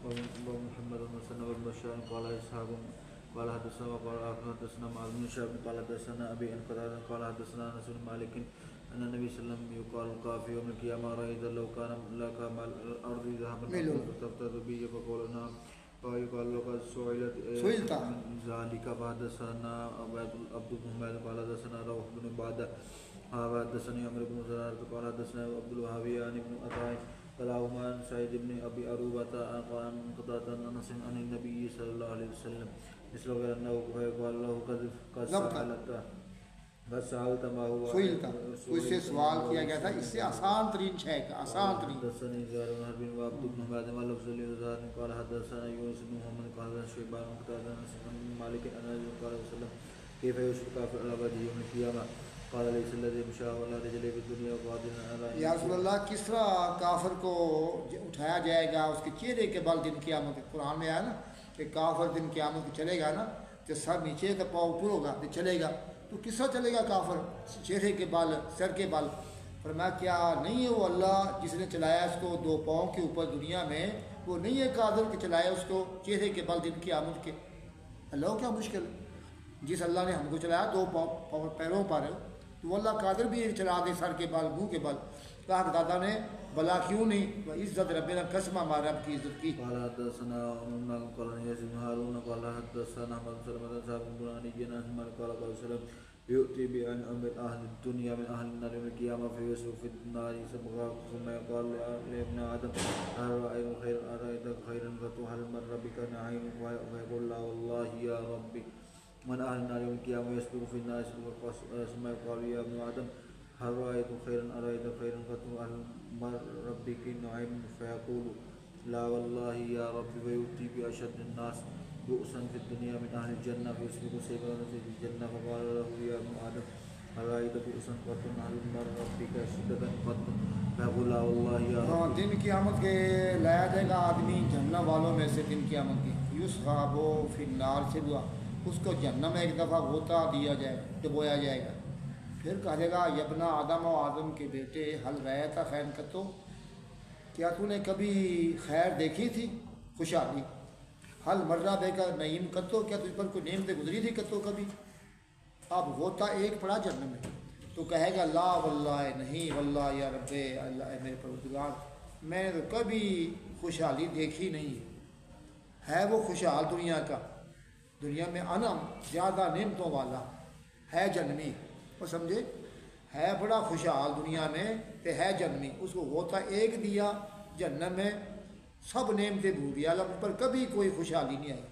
محمد بن مسلم بن بشار قال اسحاق قال حدثنا وقال حدثنا معاذ بن شعب قال حدثنا ابي ان قال حدثنا انس بن مالك ان النبي صلى الله عليه وسلم يقال كافي يوم القيامه رايت لو كان لك مال الارض ذهبا تفتر به فقولنا ويقال لك سئلت ذلك فحدثنا عبد محمد قال حدثنا روح بن عباده حدثني عمرو بن زرارة قال حدثنا عبد الوهاب عن ابن عطاء كلاهما عن سعيد بن ابي عروبة عن قتادة عن انس عن النبي صلى الله عليه وسلم مثل غير انه قال له قد سألت ما هو اس سے سوال کیا گیا تھا اس سے آسان ترین شے کا آسان ترین. حدثني زهير بن حرب وعبد بن حماد واللفظ لزهير قال حدثنا يونس بن محمد قال حدثنا شيبان بن قتادة عن مالك ان النبي صلى الله عليه وسلم كيف يشرك كافر على وجهه يوم القيامة قال ليس الذي مشى ولا رجل في الدنيا قادر على. یا رسول اللہ کس طرح کافر کو اٹھایا جائے گا اس کے چہرے کے بل دن قیامت. قرآن میں آیا نا کہ کافر دن قیامت کو چلے گا نا تو سر نیچے کا پاؤں اوپر ہوگا تو چلے گا. تو کس طرح چلے گا کافر چہرے کے بال سر کے بال. فرمایا کیا نہیں ہے وہ اللہ جس نے چلایا اس کو دو پاؤں کے اوپر دنیا میں وہ نہیں ہے قادر کہ چلایا اس کو چہرے کے بال دن قیامت کے. اللہ کیا مشکل ہے جس اللہ نے ہم کو چلایا دو پیروں پر، تو اللہ قادر بھی ہے چلا دے سر کے بل منہ کے بل۔ کہا کہ دادا نے بلا کیوں نہیں، وہ عزت ربنا قسم ہمارے رب کی عزت کی۔ قال حدثنا عمر قال يزيد بن هارون قال حدثنا احمد بن سلمة صاحب البناني عن قال سلم يؤتي بأن من أهل الدنيا من أهل النار يوم القيامة فيسوق في النار سبقا ثم يقال لابن آدم هل رأيت خيرا أرأيت خيرا فتوهل مر بك نعيم فيقول لا والله يا ربي من أهل النار يوم القيامة يسبق في النار سبقا ثم يقال يا ابن آدم هل رأيت خيرا أرأيت خيرا فتوهل مر بك نعيم فيقول لا والله يا ربي ويؤتي بأشد الناس بؤسا في الدنيا من أهل الجنة فيسبق سيفا في الجنة فقال له يا ابن آدم هل رأيت بؤسا قط أهل مر ربك شدة قط فيقول لا والله يا ربي۔ دن قیامت کے لایا جائے گا آدمی جہنم والوں میں سے، دن قیامت کی یسحب فی النار سے ہوا، اس کو جہنم میں ایک دفعہ غوطہ دیا جائے، ڈبویا جائے گا، پھر کہے گا یبنا آدم و آدم کے بیٹے حل رأیت خیر کتو، کیا تو نے کبھی خیر دیکھی تھی، خوشحالی، حل مرہ بے کا نعیم کتو، کیا تجھ پر کوئی نعمت گزری تھی کتو کبھی؟ اب غوطہ ایک پڑا جہنم میں، تو کہے گا لا واللہ نہیں، واللہ یا رب اللہ اے میرے پروردگار میں نے تو کبھی خوشحالی دیکھی نہیں ہے وہ خوشحال دنیا کا، دنیا میں انعم زیادہ نعمتوں والا ہے جنمی، وہ سمجھے، ہے بڑا خوشحال دنیا میں تے ہے جنمی، اس کو غوطہ ایک دیا جہنم میں، سب نعمتیں بھول گیا، اللہ پر کبھی کوئی خوشحالی نہیں آئی۔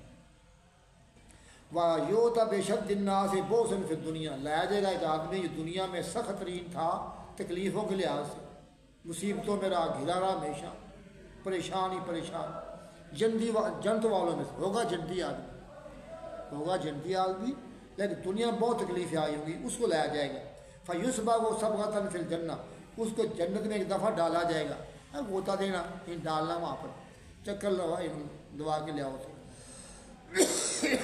وَيُؤْتَى بِأَشَدِّ النَّاسِ بُؤْسًا فِي الدُّنْيَا، لایا جائے گا ایک آدمی جو دنیا میں سخت ترین تھا تکلیفوں کے لحاظ سے، مصیبتوں میں رہا گھرا رہا ہمیشہ، پریشان ہی پریشان، جنت والوں میں سے ہوگا، جنتی آدمی ہوگا، جنتی آدمی، لیکن دنیا میں بہت تکلیفیں آئی ہوں گی، اس کو لایا جائے گا۔ فَيُسْبَغُ صَبْغَةً فِي الْجَنَّةِ، اس کو جنت میں ایک دفعہ ڈالا جائے گا، غوطہ دینا، ڈالنا وہاں پر، چکر دعا کے لے آؤ تو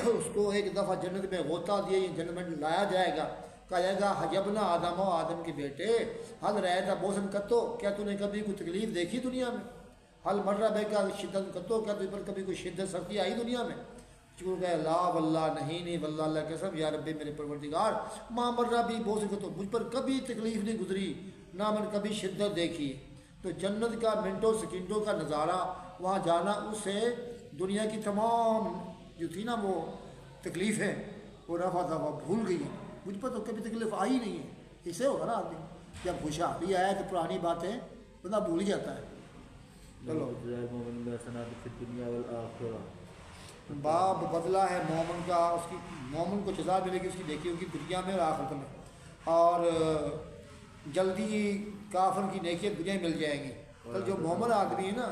اس کو ایک دفعہ جنت میں غوطہ دیا، جنت میں لایا جائے گا، کہا جائے گا حجبنا آدم و آدم کے بیٹے حل رأیت بؤسا کتو، کیا تو نے کبھی کوئی تکلیف دیکھی دنیا میں؟ حل مرہ بے کا شدت کتو، کیا تجھ پر کبھی کوئی شدت سختی آئی دنیا میں؟ چونکہ کہے لا واللہ نہیں واللہ اللہ قسم یا رب میرے پروردگار ماں مرہ بھی بؤسا کتو، مجھ پر کبھی تکلیف نہیں گزری، نہ میں نے کبھی شدت دیکھی۔ تو جنت کا منٹوں سیکنڈوں کا نظارہ، وہاں جانا، اس سے دنیا کی تمام جو تھی نا وہ تکلیفیں وہ رفع دفع بھول گئی ہیں، مجھ پر تو کبھی تکلیف آئی نہیں ہے۔ اسے ہوگا نا آدمی جب خوشحالی آئے تو پرانی باتیں بندہ بھول جاتا ہے۔ چلو باب بدلہ ہے مومن کا، اس کی مومن کو جزا ملے گی اس کی نیکیوں کی دنیا میں اور آخرت میں، اور جلدی کافر کی نیکیاں دنیا میں مل جائیں گی۔ کل جو مومن آدمی ہے نا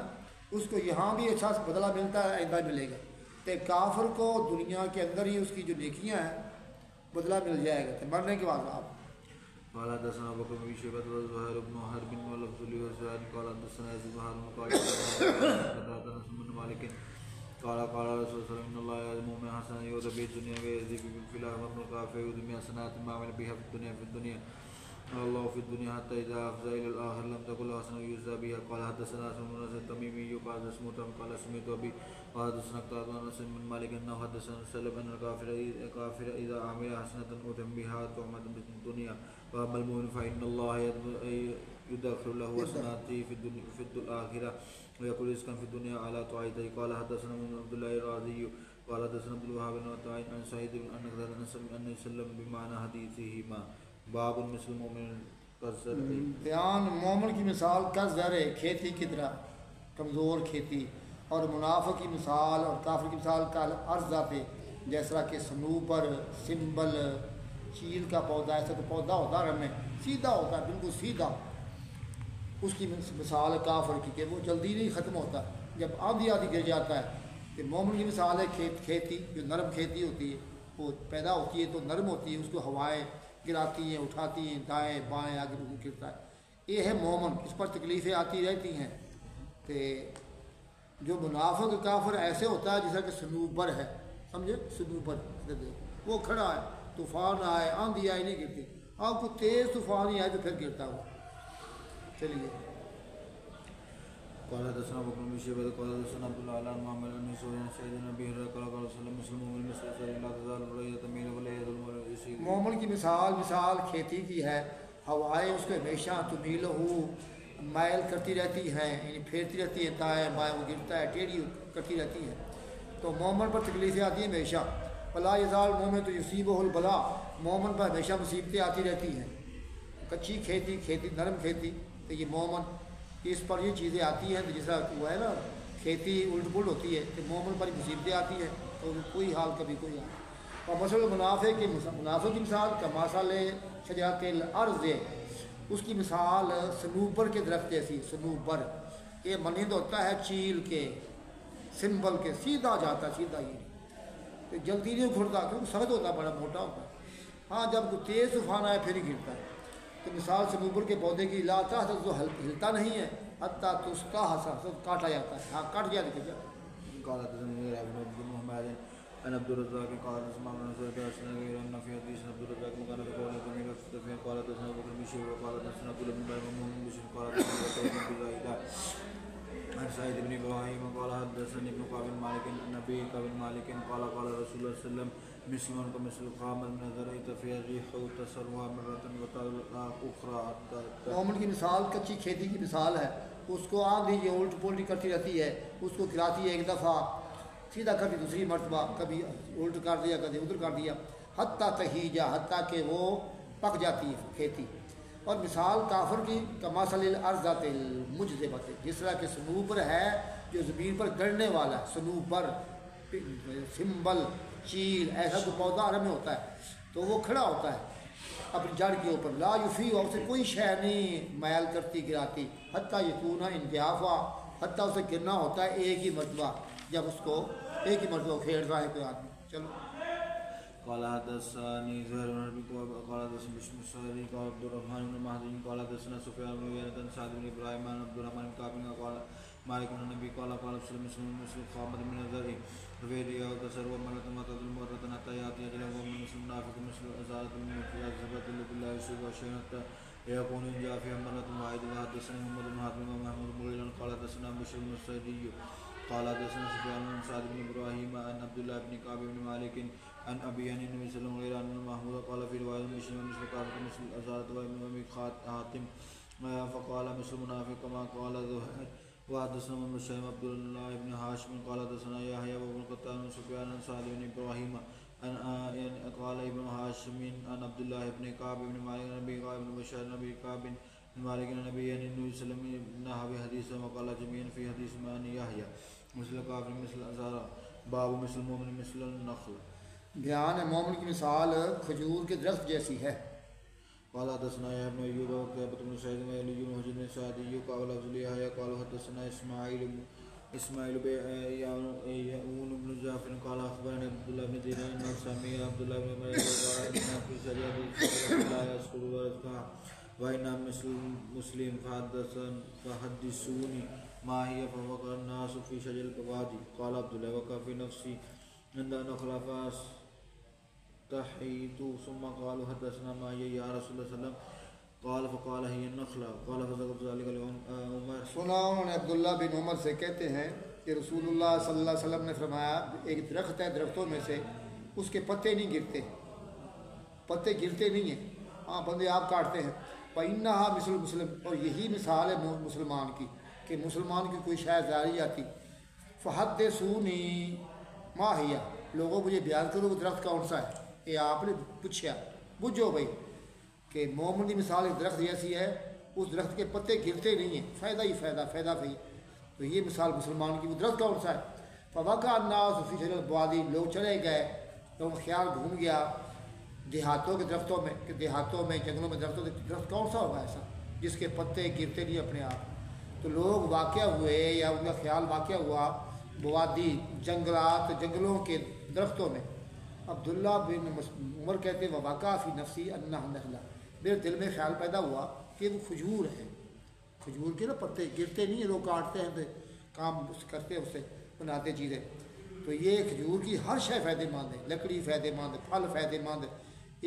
اس کو یہاں بھی اچھا بدلہ ملتا ہے، آئندہ ملے گا، تے کافر کو دنیا کے اندر ہی اس کی جو نیکیاں ہیں بدلہ مل جائے گا، تے مرنے کے بعد آپ قال حدثنا ابو بكر بن شيبة وزهير بن حرب ولفظ لوزان قال حدثنا يزيد بن هارون قال حدثنا بن مالك قال قال رسول الله ان الله يعلم ما حسن يؤتى به الدنيا ويزيد في الاخره والكافر يؤتى من حسنات ما عمل بها في الدنيا الله في الدنيا حتى اذا افزع الى الاخر لم تكن له حسنه يجزى بها قال حدثنا اسمه التميمي قال اسمه قال سمعت ابي قال حدثنا قتادة عن انس بن مالك انه حدثنا سلم ان الكافر اذا عمل حسنه اتم بها تعمد بالدنيا واما المؤمن فان الله يدخر له حسناته في الاخره ويقول رزقا في الدنيا على طاعته قال حدثنا عبد الله الرازي قال حدثنا عبد الوهاب بن عطاء عن سعيد بن ان سلم بمعنى حديثهما باب مثل مومن بیان مومن کی مثال کا زر کھیتی کی طرح کمزور کھیتی، اور منافق کی مثال اور کافر کی مثال کا عرض آتے، جیسا کہ سنوبر، سمبل، چیل کا پودا، ایسا تو پودا ہوتا ہے، ہمیں سیدھا ہوتا ہے، بالکل سیدھا، اس کی مثال کافر کی کہ وہ جلدی نہیں ختم ہوتا، جب آدھی گر جاتا ہے۔ کہ مومن کی مثال ہے کھیتی، جو نرم کھیتی ہوتی ہے، وہ پیدا ہوتی ہے تو نرم ہوتی ہے، اس کو ہوائیں گراتی ہیں، اٹھاتی ہیں، دائیں بائیں آگے گرتا ہے، یہ ہے مومن، اس پر تکلیفیں آتی رہتی ہیں۔ کہ جو منافق کافر ایسے ہوتا ہے جیسا کہ سنوبر ہے، سمجھے، سنوبر وہ کھڑا ہے، طوفان آئے، آندھی آئے، نہیں گرتی، آپ کو تیز طوفان ہی آئے تو پھر گرتا ہو۔ چلیے قال حدثنا ابو بكر بن شيبة قال حدثنا عبد الله عن محمد بن سعيد بن ابي هريرة قال قال صلى الله عليه وسلم مسلم مثل سائر لا تزال الرؤيا تميل ولا يزال کی مثال کھیتی کی ہے، ہوائیں اس کو ہمیشہ تمیل ہو مائل کرتی رہتی ہیں، یعنی پھیرتی رہتی ہے، دائیں بائیں وہ گرتا ہے، ٹیڑھی کرتی رہتی ہے، تو مومن پر تکلیفیں آتی ہیں ہمیشہ. بلا یزال مومن تو یصیبہ البلا، مومن پر ہمیشہ مصیبتیں آتی رہتی ہیں. کچی کھیتی نرم کھیتی، تو یہ مومن اس پر یہ چیزیں آتی ہیں، تو جیسا وہ ہے نا کھیتی الٹ پلٹ ہوتی ہے، تو مومن پر مصیبتیں آتی ہیں، تو کوئی حال کبھی کوئی حال. اور مثل منافع کی مثال کا مثال شجرۃ الارض، اس کی مثال صنوبر کے درخت جیسی. صنوبر یہ مانند ہوتا ہے چیل کے، سمبل کے، سیدھا جاتا ہے، سیدھا ہی تو جلدی نہیں گھڑتا کیونکہ سخت ہوتا ہے، بڑا موٹا ہوتا ہے. ہاں جب تیز طوفان آئے پھر ہی گرتا ہے. تو مثال صنوبر کے پودے کی لا تحت جو ہلتا نہیں ہے، حتیٰ تستحصى کاٹا جاتا ہے، ہاں کٹ گیا دیکھو. قال حدثنا ابن محمد عن عبد الرزاق قال اسمع من سئل حدثنا غير ان في حديث عبد الرزاق مكان في قول جميل السفيان قال حدثنا ابو بكر بن شيبه وقال حدثنا عبد الله بن محمد بن قال حدثنا ابن زايد عن سعيد بن ابراهيم قال حدثني ابن كعب بن مالك النبي كعب بن مالك قال قال رسول الله صلى الله عليه وسلم مسلم كمثل قام من نظريت في الريح تسروا مرة وتلقى اخرى. مومن کی مثال کچی کھیتی کی مثال ہے، اس کو آندھی یہ الٹ پلٹ کرتی رہتی ہے، اس کو کھلاتی ہے ایک دفعہ سیدھا کرتی دوسری مرتبہ، کبھی الٹ کر دیا کبھی ادھر کر دیا، حتیٰ تہیجا حتیٰ کہ وہ پک جاتی ہے کھیتی. اور مثال کافر کی کمثل الارض المجذبۃ، جس طرح کہ صنوبر ہے جو زمین پر گڑنے والا ہے. صنوبر سمبل چیل ایسا کوئی پودا عرب میں ہوتا ہے، تو وہ کھڑا ہوتا ہے اپنی جڑ کے اوپر، لا یفی اسے کوئی شے نہیں میل کرتی گراتی، حتیٰ یکون انجافا حتیٰ اسے گرنا ہوتا ہے ایک ہی مرتبہ، جب اس کو ایک ہی مرتبہ کھیڑ رہا ہے کوئی آدمی. چلو. قال حدثني زهير بن حرب قال حدثنا بشر بن سعيد قال عبد الرحمن بن مهدي قال حدثنا سفيان بن عيينة عن سعد بن ابراهيم عن عبد الرحمن بن كعب قال مالك بن النبي قال قال مسلم قامت من نظره فيريا وكسر ومرة مطر مرة حتى يأتي أجل ومن مسلم نافق مثل أزارة المكياج زبط بالله يسوع شيئا حتى يكون جافيا مرة واحدة. وحدثنا محمد بن حاتم ومحمود بن غيلان قال حدثنا بشر بن سعيد قال حدثنا سفيان بن سعد بن ابراهيم عن عبد الله بن كعب بن مالك عن ابي عن النبي صلى الله عليه وسلم محمود قال في روايه مسلم مثل كعب مثل ازارة وابن ابي حاتم فقال مثل منافق كما قال زهير. وحدثنا من بشير عبد الله بن هاشم قال حدثنا يحيى بن قتادة بن سفيان عن سعد بن ابراهيم عن قال ابن هاشم عن عبد الله بن كعب بن مالك عن ابي بن بشير عن ابي كعب بن مالك عن النبي عن النبي صلى الله عليه وسلم نحو حديث وقال جميعا في حديث من يحيى مثل كافر مثل ازارة باب مثل المؤمن مثل النخل. بیان ہے مومن کی مثال کھجور کے درخت جیسی ہے. قال حدثنا يحيى بن ايوب وقتيبة بن سعيد وعلي بن حجر بن سعدي قال لفظ يحيى قال حدثنا اسماعيل بن يعون بن جعفر قال اخبرني عبد الله بن دينار عن سامي عبد الله بن مريم قال ان في شريعة لا يذكر ورزقها وإن مثل مسلم فحدثوني ما هي فوقع الناس في شجر البوادي. قال عبد الله وقع في نفسي عند نخلة فاستحييت ثم قالوا حدثنا ما هي يا رسول الله صلى الله عليه وسلم قال فقال هي النخلة قال فذكرت ذلك لعمر. سنا انہوں نے عبداللہ بن عمر سے کہتے ہیں کہ رسول اللہ صلی اللہ علیہ وسلم نے فرمایا ایک درخت ہے درختوں میں سے، اس کے پتے نہیں گرتے، پتے گرتے نہیں ہیں، ہاں بندے آپ کاٹتے ہیں. فَإِنَّهَا مِثْلُ الْمُسْلِمِ، اور یہی مثال ہے مسلمان کی کہ مسلمان کی کوئی شاید ظاہر آتی. فَحَدِّثُونِي مَا هِيَ، لوگوں مجھے بیان کرو وہ درخت کون سا ہے. یہ آپ نے پوچھا، بجھو بھائی کہ مومن کی مثال ایک درخت جیسی ہے، اس درخت کے پتے گرتے نہیں ہیں، فائدہ ہی فائدہ فائدہ. تو یہ مثال مسلمان کی، وہ درخت کون سا ہے. فَوَقَعَ النَّاسُ فِي شَجَرِ الْبَوَادِ، لوگ چلے گئے، لوگوں کا خیال گھوم گیا دیہاتوں کے درختوں میں کہ دیہاتوں میں جنگلوں میں درختوں کے درخت کون سا ہوگا ایسا جس کے پتے گرتے نہیں اپنے آپ. تو لوگ واقع ہوئے یا ان کا خیال واقع ہوا بوادی جنگلات جنگلوں کے درختوں میں. عبداللہ بن عمر کہتے ہیں وواقع فی نفسی انہا نخلہ، میرے دل میں خیال پیدا ہوا کہ وہ کھجور ہے. کھجور کے نا پتے گرتے نہیں ہیں، لوگ کاٹتے ہیں تو کام کرتے ہیں، اس سے بناتے چیزیں. تو یہ کھجور کی ہر شے فائدے مند ہے، لکڑی فائدے مند، پھل فائدے مند،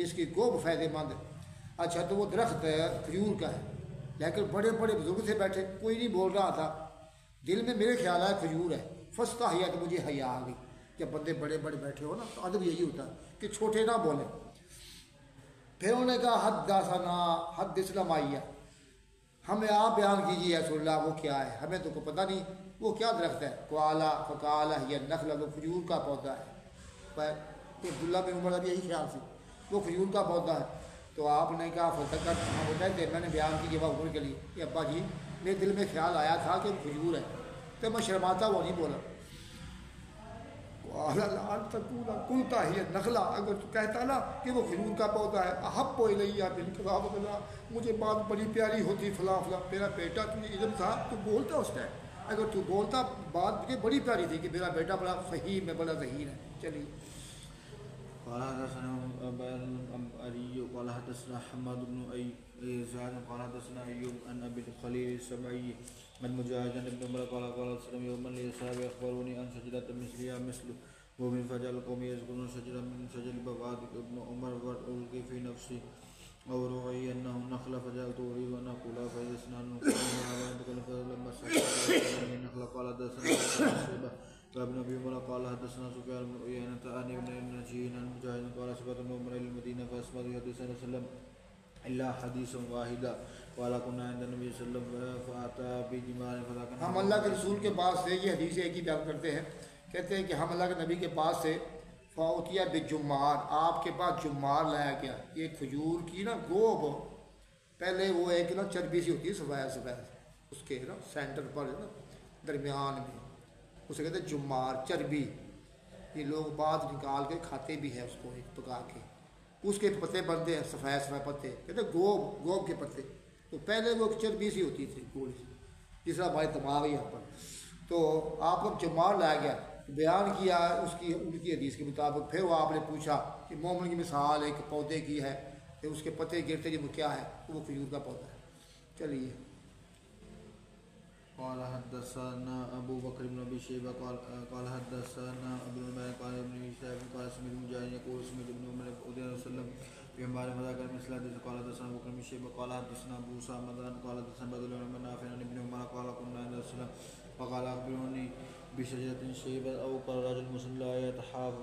اس کی گوبھ فائدے مند. اچھا تو وہ درخت کھجور کا ہے، لیکن بڑے بڑے بزرگ سے بیٹھے، کوئی نہیں بول رہا تھا، دل میں میرے خیال آیا کھجور ہے. فاستحیا، تو مجھے حیا آ گئی. جب بندے بڑے بڑے بیٹھے ہو نا تو ادب یہی ہوتا ہے کہ چھوٹے نہ بولیں. پھر انہوں نے کہا حدثنا حدثنا مائیہ، ہمیں آپ بیان کیجیے رسول اللہ وہ کیا ہے، ہمیں تو کوئی پتہ نہیں وہ کیا درخت ہے۔ قالا فقالا یہ نخل، وہ کھجور کا پودا ہے۔ عبداللہ بن عمر ابھی یہی خیال سے وہ کھجور کا پودا ہے۔ تو آپ نے کہا فتقت، وہ کہتے میں نے بیان کی جب عمر کے لیے کہ ابا جی میرے دل میں خیال آیا تھا کہ وہ کھجور ہے، تو میں شرماتا وہ نہیں بولا۔ کلتا ہی نخلا، اگر تو کہتا نا کہ وہ کھجور کا پودا ہے، احب الیہ من کتاب اللہ، مجھے بات بڑی پیاری ہوتی فلاں فلاں، میرا بیٹا تجھے علم تھا تو بولتا اس ٹائم، اگر تو بولتا بات مجھے بڑی پیاری تھی کہ میرا بیٹا بڑا فہیم ہے، بڑا ذہین ہے۔ چلیے قال حدثنا أبي قال حدثنا حماد بن زياد قال حدثنا أيوب عن أبي الخليل السمعي عن مجاهد عن ابن عمر قال قال سلم يوما لأصحابي أخبروني عن شجرة مثلها مثل ومن فجعل القوم يذكرون شجرة من شجر البغاد ابن عمر وألقي في نفسي أو روعي أنه نخلة فجعلت أريد أن أقول فإذا سنان فلما سألت النخلة قال حدثنا وابن ابي عمر قال حدثنا سفيان بن عيينة عن ابن نجين عن مجاهد قال سبقت ابن عمر الى المدينه فاسمع حديث صلى الله عليه وسلم الا حديثا واحدا قال كنا عند النبي صلى الله عليه وسلم فاتى بجمال فذاك ہم اللہ کے رسول کے پاس سے، یہ حدیث ایک ہی بیان کرتے ہیں، کہتے ہیں کہ ہم اللہ کے نبی کے پاس سے فاوتیا بجمار، آپ کے پاس جمار لایا گیا، یہ کھجور کی نا گوب، پہلے وہ ایک نا چربی سی ہوتی ہے سفید سفید، اس کے نا سینٹر پر نا درمیان میں اسے کہتے ہیں جمار، چربی، یہ لوگ بعد نکال کے کھاتے بھی ہیں اس کو ایک پکا کے، اس کے پتے بنتے ہیں سفید سفید پتے، کہتے ہیں گوب کے پتے۔ تو پہلے وہ چربی سی ہوتی تھی گوڑی سی، جس طرح ہماری دماغ یہاں پر، تو آپ کو جمار لایا گیا، بیان کیا اس کی ان کی حدیث کے مطابق۔ پھر وہ آپ نے پوچھا کہ مومن کی مثال ایک پودے کی ہے کہ اس کے پتے گرتے جب وہ کیا ہے، وہ کھجور کا پودا ہے۔ چلیے قال حدثنا ابو بكر بن ابي شيبه قال حدثنا ابو النعمان قال ابن شهاب قال سمعت مجاهد يقول سمعت ابن عمر رضي الله عنه وسلم في بار مذاكر مثل حديث قال حدثنا ابو بكر بن شيبه قال حدثنا ابو سعد قال حدثنا بدر بن نافع عن ابن عمر قال كنا عند رسول الله فقال اخبروني بشجره شيبه او قال رجل مسلم لا يتحاف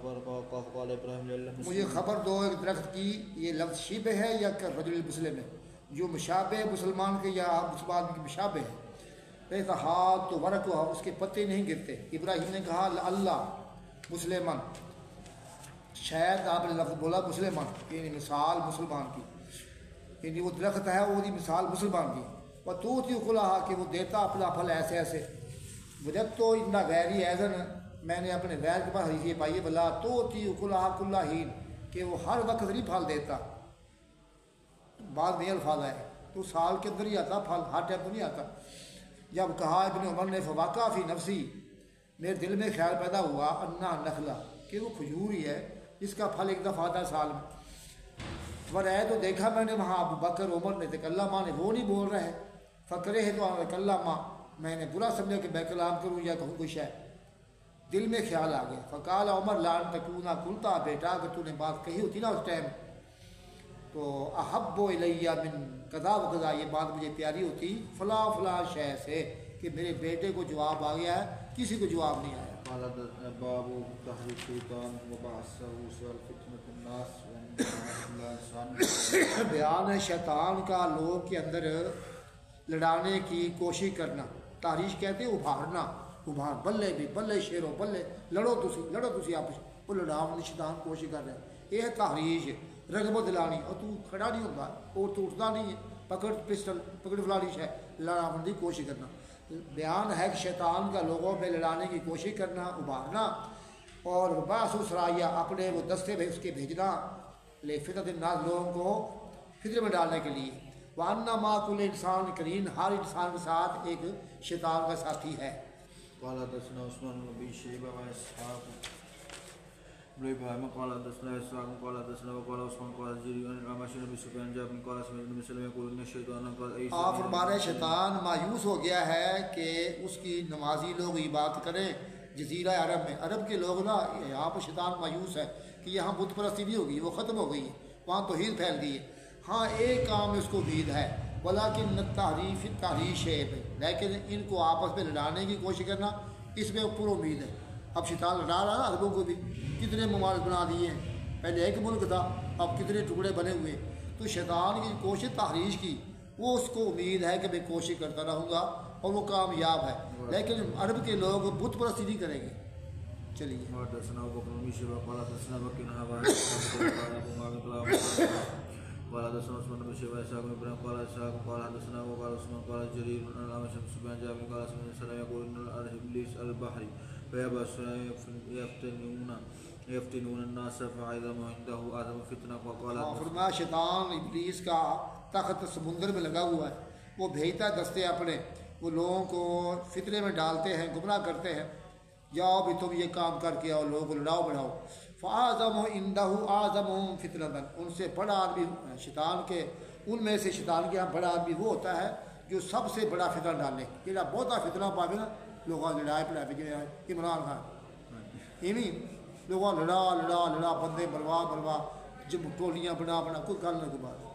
قال ابراهيم لله مجھے خبر دو ایک درخت کی، یہ لفظ شیبہ ہے یا کہ رجل المسلم ہے، جو مشابہ مسلمان کے یا مسلمان کے مشابہ ہے، ہاتھ تو ورق ہوا، اس کے پتے نہیں گرتے۔ ابراہیم نے کہا اللہ مسلمان، شاید آپ نے لفظ بولا مسلمان، یعنی مثال مسلمان کی، یعنی وہ درخت ہے وہ مثال مسلمان کی۔ وہ تو کھلا کہ وہ دیتا اپنا پھل ایسے ایسے، وجد تو اتنا غیری ایزن، میں نے اپنے غیر کے پاس حدیث پائی ہے بلا تو کھلا کھلا ہین، کہ وہ ہر وقت نہیں پھل دیتا، بعد میں الفاظ ہے تو سال کے اندر ہی آتا پھل، ہر ٹائم تو نہیں آتا۔ جب کہا ابن عمر نے فواقع فی نفسی، میرے دل میں خیال پیدا ہوا انا نخلا، کہ وہ کھجور ہی ہے جس کا پھل ایک دفعہ آتا سال میں۔ فرائے تو دیکھا میں نے وہاں ابو بکر عمر نے تکلما نے، وہ نہیں بول رہے، فکرے ہے تو تکلما، میں نے برا سمجھا کہ میں کلام کروں یا کہوں کچھ ہے، دل میں خیال آ گیا۔ فقال عمر لان تکونا کلتا، بیٹا اگر تو نے بات کہی ہوتی نا اس ٹائم تو احب الیہ من قضا و قضا، یہ بات مجھے پیاری ہوتی فلاں فلاں شے سے، کہ میرے بیٹے کو جواب آ گیا ہے، کسی کو جواب نہیں آیا۔ قال باب تحريك الشيطان وبعثه سؤال فتنة الناس بیان ہے شیطان کا لوگ کے اندر لڑانے کی کوشش کرنا، تحریش کہتے ہیں ابھارنا، ابھار بلے بھی بلے شیرو بلے، لڑو تسی آپس، وہ لڑاؤ شیطان کوشش کر رہے ہیں، یہ ہے تحریش، رغبت دلانی، اور تو کھڑا نہیں ہوتا اور تو اٹھتا نہیں ہے، پکڑ پسٹل پکڑ فلانش ہے، لڑانے کی کوشش کرنا۔ بیان ہے کہ شیطان کا لوگوں پہ لڑانے کی کوشش کرنا، ابھارنا، اور باس سرایہ اپنے وہ دستے بھیج کے بھیجنا، لے فتنۃ الناس، لوگوں کو فطرے میں ڈالنے کے لیے۔ وَأَنَّ مَا كُلِّ انسان کرین، ہر انسان کے ساتھ ایک شیطان کا ساتھی ہے۔ قال حدثنا عثمان بن ابي شيبه واسحاق بن ابراهيم قال حدثنا اسحاق قال حدثنا وقال عثمان قال الجريري عن الأعمش بن سفيان جابر قال سمعت النبي صلى الله عليه وسلم يقول ان الشيطان قال اي آپ فرما رہے شیطان مایوس ہو گیا ہے کہ اس کی نمازی لوگ عبادت کریں جزیرہ عرب میں، عرب کے لوگ نا، یہاں پہ شیطان مایوس ہے کہ یہاں بت پرستی نہیں ہوگی، وہ ختم ہو گئی ہے، وہاں توحید پھیل گئی ہے۔ ہاں ایک کام اس کو امید ہے، ولیکن تحریف تحریش ہے، لیکن ان کو آپس میں لڑانے کی کوشش کرنا، اس میں پر امید ہے۔ اب شیطان لڑا رہا ہے عربوں کو بھی، کتنے ممالک بنا دیے ہیں، پہلے ایک ملک تھا اب کتنے ٹکڑے بنے ہوئے، تو شیطان کی کوشش تحریش کی، وہ اس کو امید ہے کہ میں کوشش کرتا رہوں گا اور وہ کامیاب ہے، لیکن عرب کے لوگ بت پرستی نہیں کریں گے۔ چلیے قال حدثنا عثمان بن شيبة إسحاق بن إبراهيم قال إسحاق قال حدثنا وقال عثمان قال جرير عن الأعمش عن سفيان جابر قال سمعت السلام يقول إن إبليس البحر فيأبى يفتنون الناس فإذا ما عنده آدم فتنة وقال فرمایا شیطان ابلیس کا تخت سمندر میں لگا ہوا ہے، وہ بھیجتا ہے دستے اپنے، وہ لوگوں کو فتنے میں ڈالتے ہیں، گمراہ کرتے ہیں، جاؤ بھی تم یہ کام کر کے آؤ، لوگوں کو لڑاؤ بڑھاؤ۔ فاعظم عندہ اعظم فتنۃ، ان سے بڑا آدمی شیطان کے، ان میں سے شیطان کے یہاں بڑا آدمی وہ ہوتا ہے جو سب سے بڑا فتنہ ڈالے، جہاں بہت فتنہ پاوے نا لوگوں لڑائے پڑھائے جی عمران خان ایویں لوگوں لڑا بندے بروا جب ٹولیاں بنا کوئی گل نہ کوئی بات۔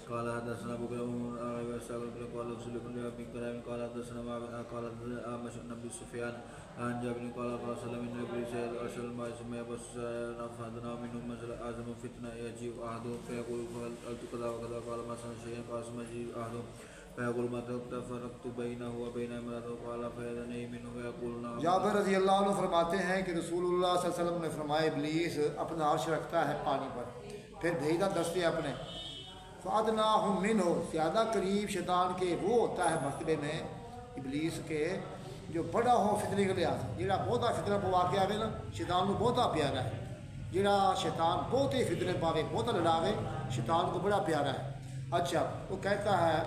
قال حدثنا ابو بكر بن ابي سعد قال رسول الله بن كلام قال حدثنا قال اعمش بن سفيان عن جابر قال قال صلى الله عليه وسلم ابليس ارسل ما اسمه بس نفذنا منهم مثل اعظم فتنه يجيء احدهم فيقول قلت كذا وكذا قال ما سمع شيئا قال ما يجيء احدهم فيقول ما تفرقت بينه وبين امراته قال فيذني منه ويقول نعم۔ جابر رضی اللہ عنہ فرماتے ہیں کہ رسول اللہ صلی اللہ علیہ وسلم نے فرمایا ابلیس اپنا عرش رکھتا ہے پانی پر، پھر بھیجتا دستے اپنے، فَأَدْنَاهُمْ مِنْهُ، زیادہ قریب شیطان کے وہ ہوتا ہے مرتبے میں ابلیس کے جو بڑا ہو فتنے کے لحاظ، جہاں بہتا فتنہ پوا کے آئے نا شیطان کو بہتا پیارا ہے، جہاں شیطان بہتے فتنے پاوے بہتا لڑاوے شیطان کو بڑا پیارا ہے۔ اچھا وہ کہتا ہے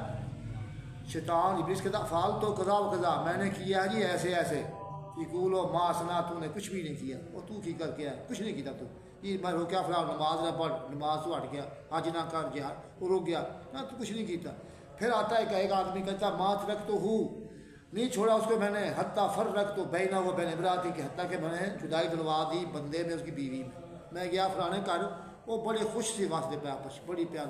شیطان ابلیس کہتا فعال تو قضا و قضا، میں نے کیا ہے جی ایسے ایسے، یقول و ما سنا، تو نے کچھ بھی نہیں کیا، اور تو کی کر کے ہے کچھ نہیں کیا تو یہ میں روکیا فلاں نماز نہ پڑھ، نماز تو ہٹ گیا، حج نہ کر گیا، وہ رک گیا نہ، تو کچھ نہیں کیتا۔ پھر آتا ہے کہ ایک آدمی کہتا مات رکھ تو ہوں، نہیں چھوڑا اس کو میں نے، حتیٰ فر رکھ تو بینا وہ بین امراتی، کہ حتیٰ کہ میں نے جدائی دلوا دی بندے میں اس کی بیوی میں گیا فلانے گھر، وہ بڑے خوش سے واسطے پہ آپس بڑی پیار،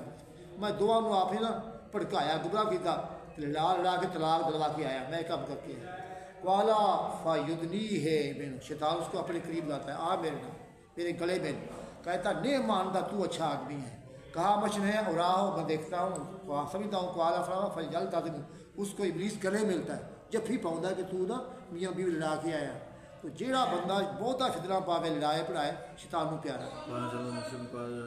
میں دعا نو آپ نے نا بھڑکایا گمراہ کیتا، لڑا کے طلاق دلوا کے آیا، میں کب کر کے والا فایدنی ہے بین، شیطان اس کو اپنے قریب لاتا ہے، آ میرے نام میرے گلے میں، کہتا نہیں مانتا تو اچھا آدمی ہے، کہا مچھنے ہے اور آؤ میں دیکھتا ہوں سمجھتا ہوں کوالا فلاں فجل تعظیم، اس کو ابلیس گلے ملتا ہے جب بھی پاؤں کہ تو نا میاں بیوی لڑا کے آیا۔ تو جیڑا بندہ بہتا فتنہ پاوے لڑائے پڑھائے شیطان کو پیارا ہے،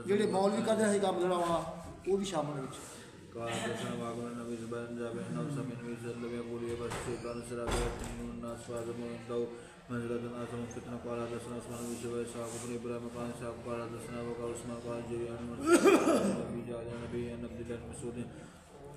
جہے مولوی کرتے ہیں کام لڑاؤنا وہ بھی شامل ہے۔ قال حدثنا معاذ بن ابي زبير بن جابر بن سمع النبي صلى الله عليه وسلم يقول يا الشيطان سرا بيتم الناس فاعظم عنده منزلة اعظم فتنة قال حدثنا عثمان بن شيبة اسحاق بن ابراهيم قال اسحاق قال حدثنا وقال عثمان قال جرير عن النبي جاء النبي ان عبد الله بن مسعود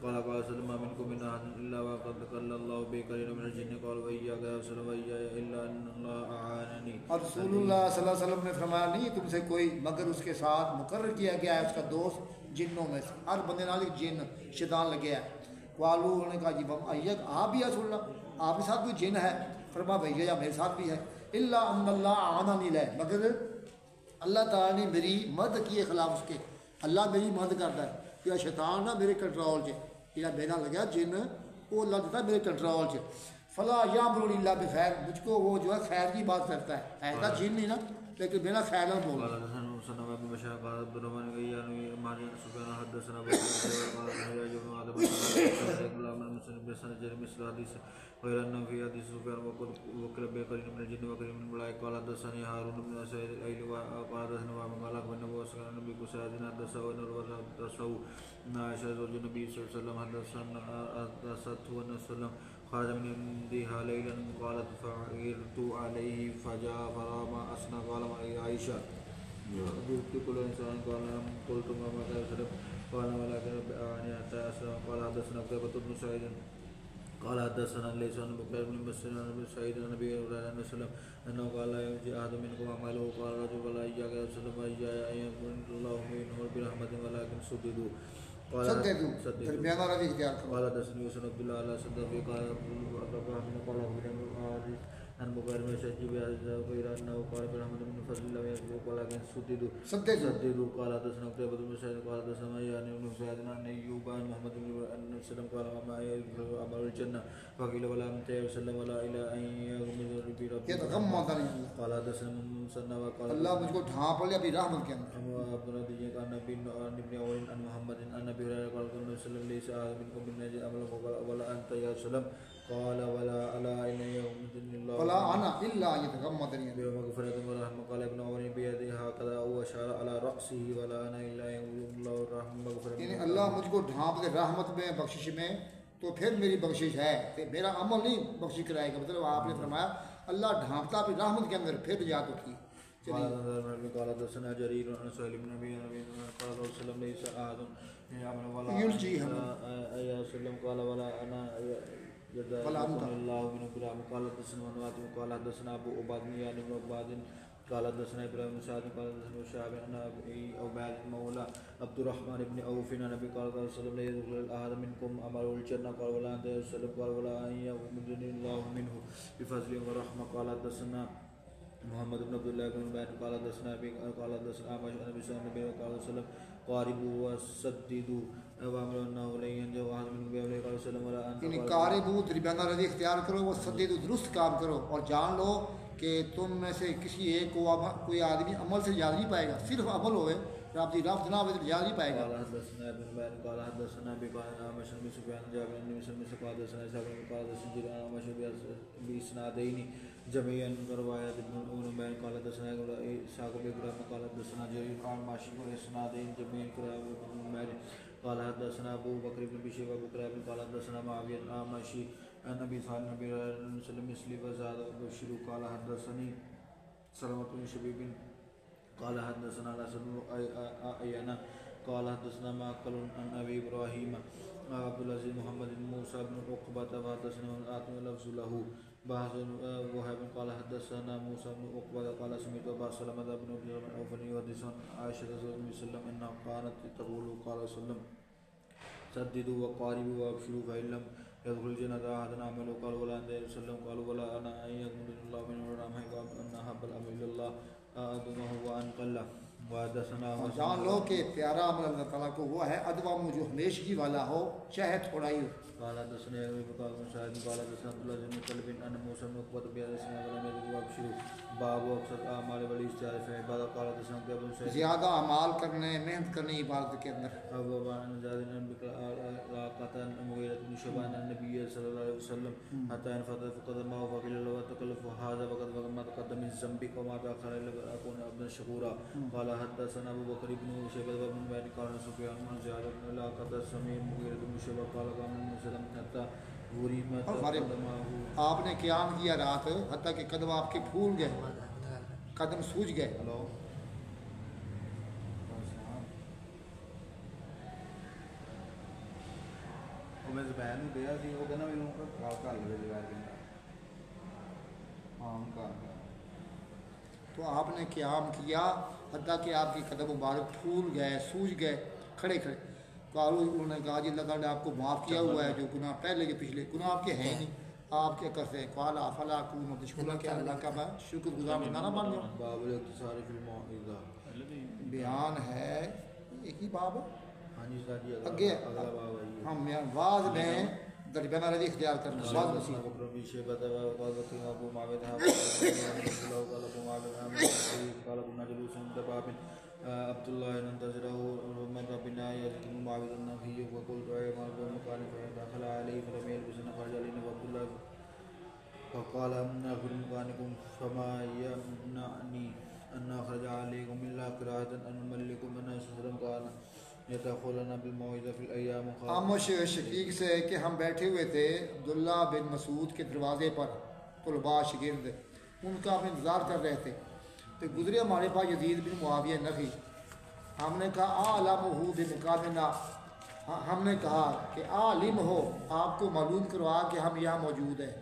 قال قال سلم ما منكم من احد الا وقد قال الله به قليل من الجن قال واياك يا رسول الله الا ان الله اعانني۔ اور رسول اللہ صلی اللہ علیہ وسلم نے فرمایا نہیں تم سے کوئی مگر اس کے ساتھ مقرر کیا گیا ہے اس کا دوست جنوں میں سے، ہر بندے نال ایک جن شیطان لگیا ہے۔ والو انہوں نے کہا جی بم ایک آپ بھی ہے رسول اللہ، آپ کے ساتھ کوئی جن ہے؟ فرما بھیا یا میرے ساتھ بھی ہے، الا ان اللہ اعاننی لہ، مگر اللہ تعالیٰ نے میری مدد کی ہے خلاف اس کے، اللہ میری مدد کرتا ہے، یا شیطان نہ میرے کنٹرول چ، جہاں میرا لگا جن وہ اللہ دیتا ہے میرے کنٹرول چ۔ فلا یامرنی الا بخیر، مجھ کو وہ جو ہے خیر کی بات کرتا ہے، ایسا جن نہیں نا لیکن میرا خیر نہ بول۔ حدثنا ابن بشار قال عبد الرحمن غيان معني سفيان حدثنا ابو قال حجاج بن عبد الله بن مسلم بن جرير مثل حديث غير انه في حديث سفيان وكل بقرين من الجن وقرين من الملائكه قال حدثني هارون بن سعيد الايلي قال حدثنا وقال ابن ابو سعيد النبي سعيد حدثه ونرسه عائشه زوج النبي صلى الله عليه وسلم حدثته ونسلم خرج من عندها ليلا قالت فعرت عليه فجاء فرما اسنا قال عائشه قلت كل انسان قلت ما ماذا قال ولكن ربي حتى اسلم قال حدثنا قتيبة بن سعيد قال حدثنا ليس عن بكير بن مسلم بن سعيد النبي صلى الله عليه وسلم انه قال لا يمشي احد منكم عمله قال رجل ولا اياك يا رسول الله اياك ان يكون الله منه برحمة ولكن سددوا درمیانہ روی اختیار کرو۔ قال حدثني يوسف بن الله لا صدق قال ابراهيم قال ابن عن بكير بن شجيع غير انه قال برحمة من فضل الله يسبق ولكن سددوا قال حدثنا قتيبة بن سعيد قال حدثنا يعني ابن سعيد عن ايوب عن محمد بن سلم قال ما امر الجنة فقيل ولا امتى وسلم ولا الى ان يغمض ربي قال حدثنا مسنى وقال اللہ مجھ کو ڈھانپ لے ابھی رحمت کے اندر عبد الرحمن عن ابن اول عن محمد عن وسلم ليس أحد منكم من أجل عمله ولا أنت يا سلم قال ولا ألا إن يوم الله ولا انا الا يتغمدني بمغفرة ورحمة قال ابن عمر بيده هكذا وأشار على رأسه ولا أنا إلا يوم الله الرحمة مغفرة یعنی اللہ مجھ کو ڈھانپ دے رحمت میں بخشش میں تو پھر میری بخشش ہے، کہ میرا عمل نہیں بخشش کرائے گا، مطلب آپ نے فرمایا اللہ ڈھانپتا بھی رحمت کے اندر، پھر جا تو کی قال حدثنا جرير عن سهيل بن ابي قال رسول الله صلى الله عليه وسلم يعمل ولا يلجيهم يا سلم قال ولا انا جزاكم الله من كرام قال حدثنا منوات قال حدثنا ابو عباد يعني بن عباد قال حدثنا ابراهيم بن سعد قال حدثنا شعب عن ابي عباد مولى عبد الرحمن بن عوف عن ابي قال رسول الله صلى الله عليه وسلم احد منكم امر الجنه قال ولا انت يا سلم قال ولا ان يغمدني الله منه بفضل ورحمه قال حدثنا محمد بن عبد الله بن عباد قال حدثنا ابي قال حدثنا عمش عن ابي سعد بن قال وسلم قاربوا وسددوا اوامر انه لن ينجو احد من قبل قال وسلم ولا انت یعنی قاربو درمیانہ روی اختیار کرو، وہ سدید درست کام کرو، اور جان لو کہ تم میں سے کسی ایک کو کوئی آدمی عمل سے یاد نہیں پائے گا، صرف عمل ہوئے رب دی رفت نہ ہوئے تو یاد نہیں پائے گا. قال حدثنا ابن عباد قال حدثنا ابي قال عمش بن سفيان جابر بن مسلم قال حدثنا اسحاق بن قال حدثنا عمش باسنادين جميعا روايات ابن عمر قال حدثنا اسحاق بن ابراهيم قال حدثنا جرير قال ماشي باسنادين جميعا روايات ابن عمر قال حدثنا ابو بكر بن بشير وابو كريب قال حدثنا معاويه ماشي عن ابي صالح بن مسلم مثل وزاد بشير قال حدثني سلمة بن شبيب قال حدثنا الحسن بن عيينة قال حدثنا معقل عن ابي ابراهيم عبد العزيز محمد بن موسى بن عقبة وحدثنا آتم لفظ له بعض وهب قال حدثنا موسى بن عقبة قال سمعت ابا سلمة بن عبد الرحمن يحدث عن عائشة رضي الله عنها وسلم انها كانت تقول قال صلى الله عليه وسلم سددوا وقاربوا وابشروا فإن لم يدخل الجنة أحد عمله قال ولا أنت يا وسلم قال ولا أنا أن يغمد الله من ورحمه وأن أحب الأمر إلى الله أدمه وأن قل وحدثنا جان لو کہ پیارا عمل اللہ تعالیٰ کو وہ ہے ادوم جو ہمیشگی والا ہو چاہے تھوڑا ہی ہو. قال حدثنا ابي بكر بن سعيد قال حدثنا عبد الله بن مطلب ان موسى بن عقبة بحدثنا ولم يذكر وابشروا باب اكثر اعمال والاجتهاد في عباده قال حدثنا ابو سعيد زیادہ اعمال کرنے، محنت کرنے عبادت کے اندر. ابو بن زاد بن علاقة مغيرة بن شعبان النبي صلى الله عليه وسلم حتى انفض فقدمه فقيل له تكلف هذا وقد ما تقدم من ذنبك وما تاخر الا اكون عبدا شكورا. قال حدثنا ابو بكر بن شيبة بن مالك قال سفيان بن زياد بن علاقة سمي مغيرة بن شعبة قال قام آپ نے قیام کیا رات حتیٰ کہ قدم آپ کے پھول گئے، قدم سوج گئے. ہلو میں زبین گیا سی وہ کہنا میرے گل کر لے زبین ہاں کر. تو آپ نے قیام کیا حتیٰ کہ آپ کے قدم مبارک پھول گئے، سوج گئے، کھڑے کھڑے. انہوں نے کہا جی اللہ تعالیٰ نے آپ کو معاف کیا ہوا ہے جو گناہ پہلے کے پچھلے گناہ آپ کے ہیں نہیں، آپ کے کر سے قال افلا اکون مشکورا، کیا اللہ کا میں شکر گزار بندہ نہ بن جاؤں. باب الاختصار فی الموعظہ بیان ہے ایک ہی باب ہاں جی سر جی اگے اگلا باب ہے ہم واز میں درمیانہ روی اختیار کرنا واز نصیحت. بکر بن شیبہ قال بکر ابو معاویہ قال كنا جلوسا عند باب عبد الله ننتظره ومر بنا يزيد بن معاوية النبي وقلت أي مرض مكان فدخل عليه فلم يلبس خرج علينا عبد الله فقال أمنا في مكانكم فما يمنعني أن أخرج عليكم إلا قراءة أن الملكم أن سلم قال يتدخلنا بالموعظة في الأيام. خاموش شقیق سے کہ ہم بیٹھے ہوئے تھے عبداللہ بن مسعود کے دروازے پر، طلباء شاگرد ان کا ہم انتظار کر رہے تھے. تو گزرے ہمارے پاس یزید بن معاویہ نخعی. ہم نے کہا عالمہ بمقامنا، ہم نے کہا کہ عالم ہو، آپ کو معلوم کروا کہ ہم یہاں موجود ہیں.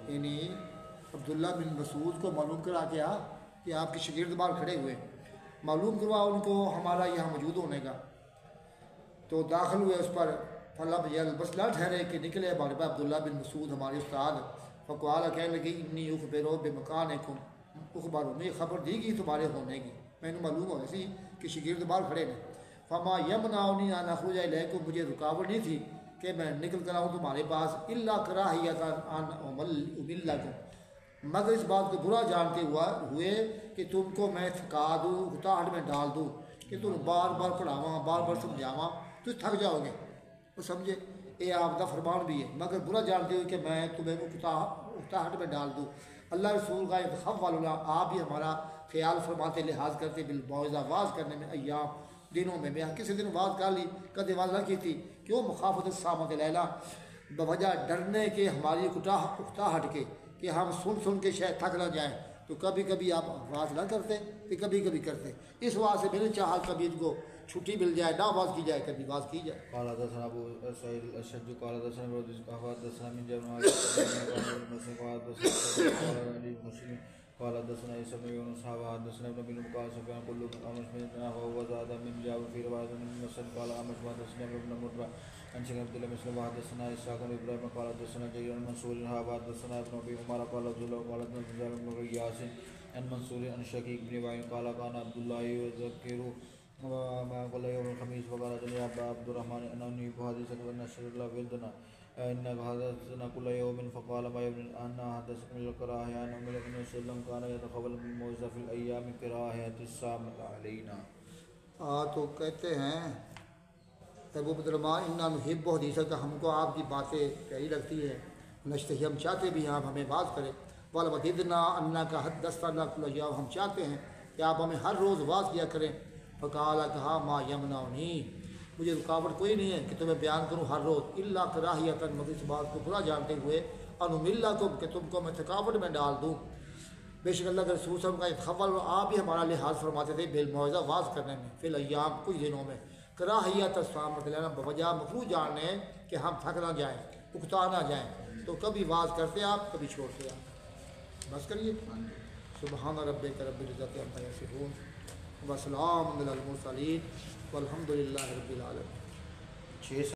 یعنی عبداللہ بن مسعود کو معلوم کرا کیا کہ آپ کے شاگرد باہر کھڑے ہوئے، معلوم کروا ان کو ہمارا یہاں موجود ہونے کا. تو داخل ہوئے اس پر فلم بس نہ ٹھہرے کہ نکلے ہمارے پاس عبداللہ بن مسعود ہمارے استاد. فقال کہنے لگے انی اخبرو بمکانکم، اخبار میں خبر دی گئی تمہارے ہونے کی، میں نے معلوم ہو ایسی کہ شاگرد باہر کھڑے نے. فما یمنعنی ان اخرج الیکم، مجھے رکاوٹ نہیں تھی کہ میں نکل کر آؤں تمہارے پاس، الا کراہیۃ ان املکم، مگر اس بات کو برا جانتے ہوئے کہ تم کو میں تھکا دوں، گھٹاہٹ میں ڈال دوں، کہ تم بار بار پڑھاواں، بار بار سمجھاواں تو تھک جاؤ گے. وہ سمجھے یہ آپ کا فرمان بھی ہے، مگر برا جانتے ہوئے کہ میں تمہیں اکتاہٹ میں ڈال دوں۔ اللہ رسول کا انتخاب والا آپ بھی ہمارا خیال فرماتے، لحاظ کرتے بالموعظہ، واز کرنے میں، ایام دنوں میں کسی دن واز کر لی، کدے واز نہ کی تھی، کیوں؟ مخافت السامۃ لیلا، بوجہ ڈرنے کے ہماری اکتاہٹ کے کہ ہم سن کے شاید تھک نہ جائیں، تو کبھی کبھی آپ واز نہ کرتے کہ کبھی کبھی کرتے۔ اس وجہ سے میں نے چاہا کبھی ان کو چھٹی مل جائے، نہ واز کی جائے، کبھی واز کی جائے۔ قال حدثنا ابو سعيد الاشج قال حدثنا ابو حدثنا من جابر قال مسلم قال حدثنا عيسى بن يونس حدثنا ابن بن قال سفيان كل امش من وهو زاد من جابر في روايه من مسلم قال امش حدثنا ابن مرة عن شيخ عبد الله مسلم حدثنا اسحاق بن ابراهيم قال حدثنا جرير بن منصور حدثنا ابن ابي عمر قال عبد الله قال حدثنا ابن غياث عن منصور عن شقيق بن وائل قال كان عبد الله يذكر ما قال يوم الخميس وقال لي عبد الرحمن انني بحديثك ونشر الله ولدنا انك حدثنا كل يوم فقال ما يوم ان حدثني الكراهيه ان امر النبي صلى الله عليه وسلم كان يتقبل الموعظه في الايام كراهيه الصامت علينا۔ تو کہتے ہیں ابو عبد الرحمن انا نحب حدیث کا، ہم کو آپ کی باتیں پیاری لگتی ہے، نشتہی ہم چاہتے بھی ہیں آپ ہمیں بات کریں، والوددنا انا کا حدثنا كل يوم، ہم چاہتے ہیں کہ آپ ہمیں ہر روز واز کیا کریں۔ فقال، کہا ما یمنعنی، مجھے رکاوٹ کوئی نہیں ہے کہ تمہیں بیان کروں ہر روز، الا کراہیۃ، مگر اس بات کو برا جانتے ہوئے، انملکم، کہ تم کو میں تھکاوٹ میں ڈال دوں۔ بے شک اللہ کے رسول صلی اللہ علیہ وسلم کا خبر، آپ ہی ہمارا لحاظ فرماتے تھے بالموعظہ، واز کرنے میں، فی الیام، کچھ دنوں میں، کراہیۃ الصامت لینا، بوجہ مکروہ جاننے کہ ہم تھک نہ جائیں، اکتا نہ جائیں، تو کبھی واز کرتے آپ، کبھی چھوڑتے آپ۔ بس کریے، سبحان ربک رب العزت عما یصفون وسلام علی المرسلین والحمد للہ رب العالمین۔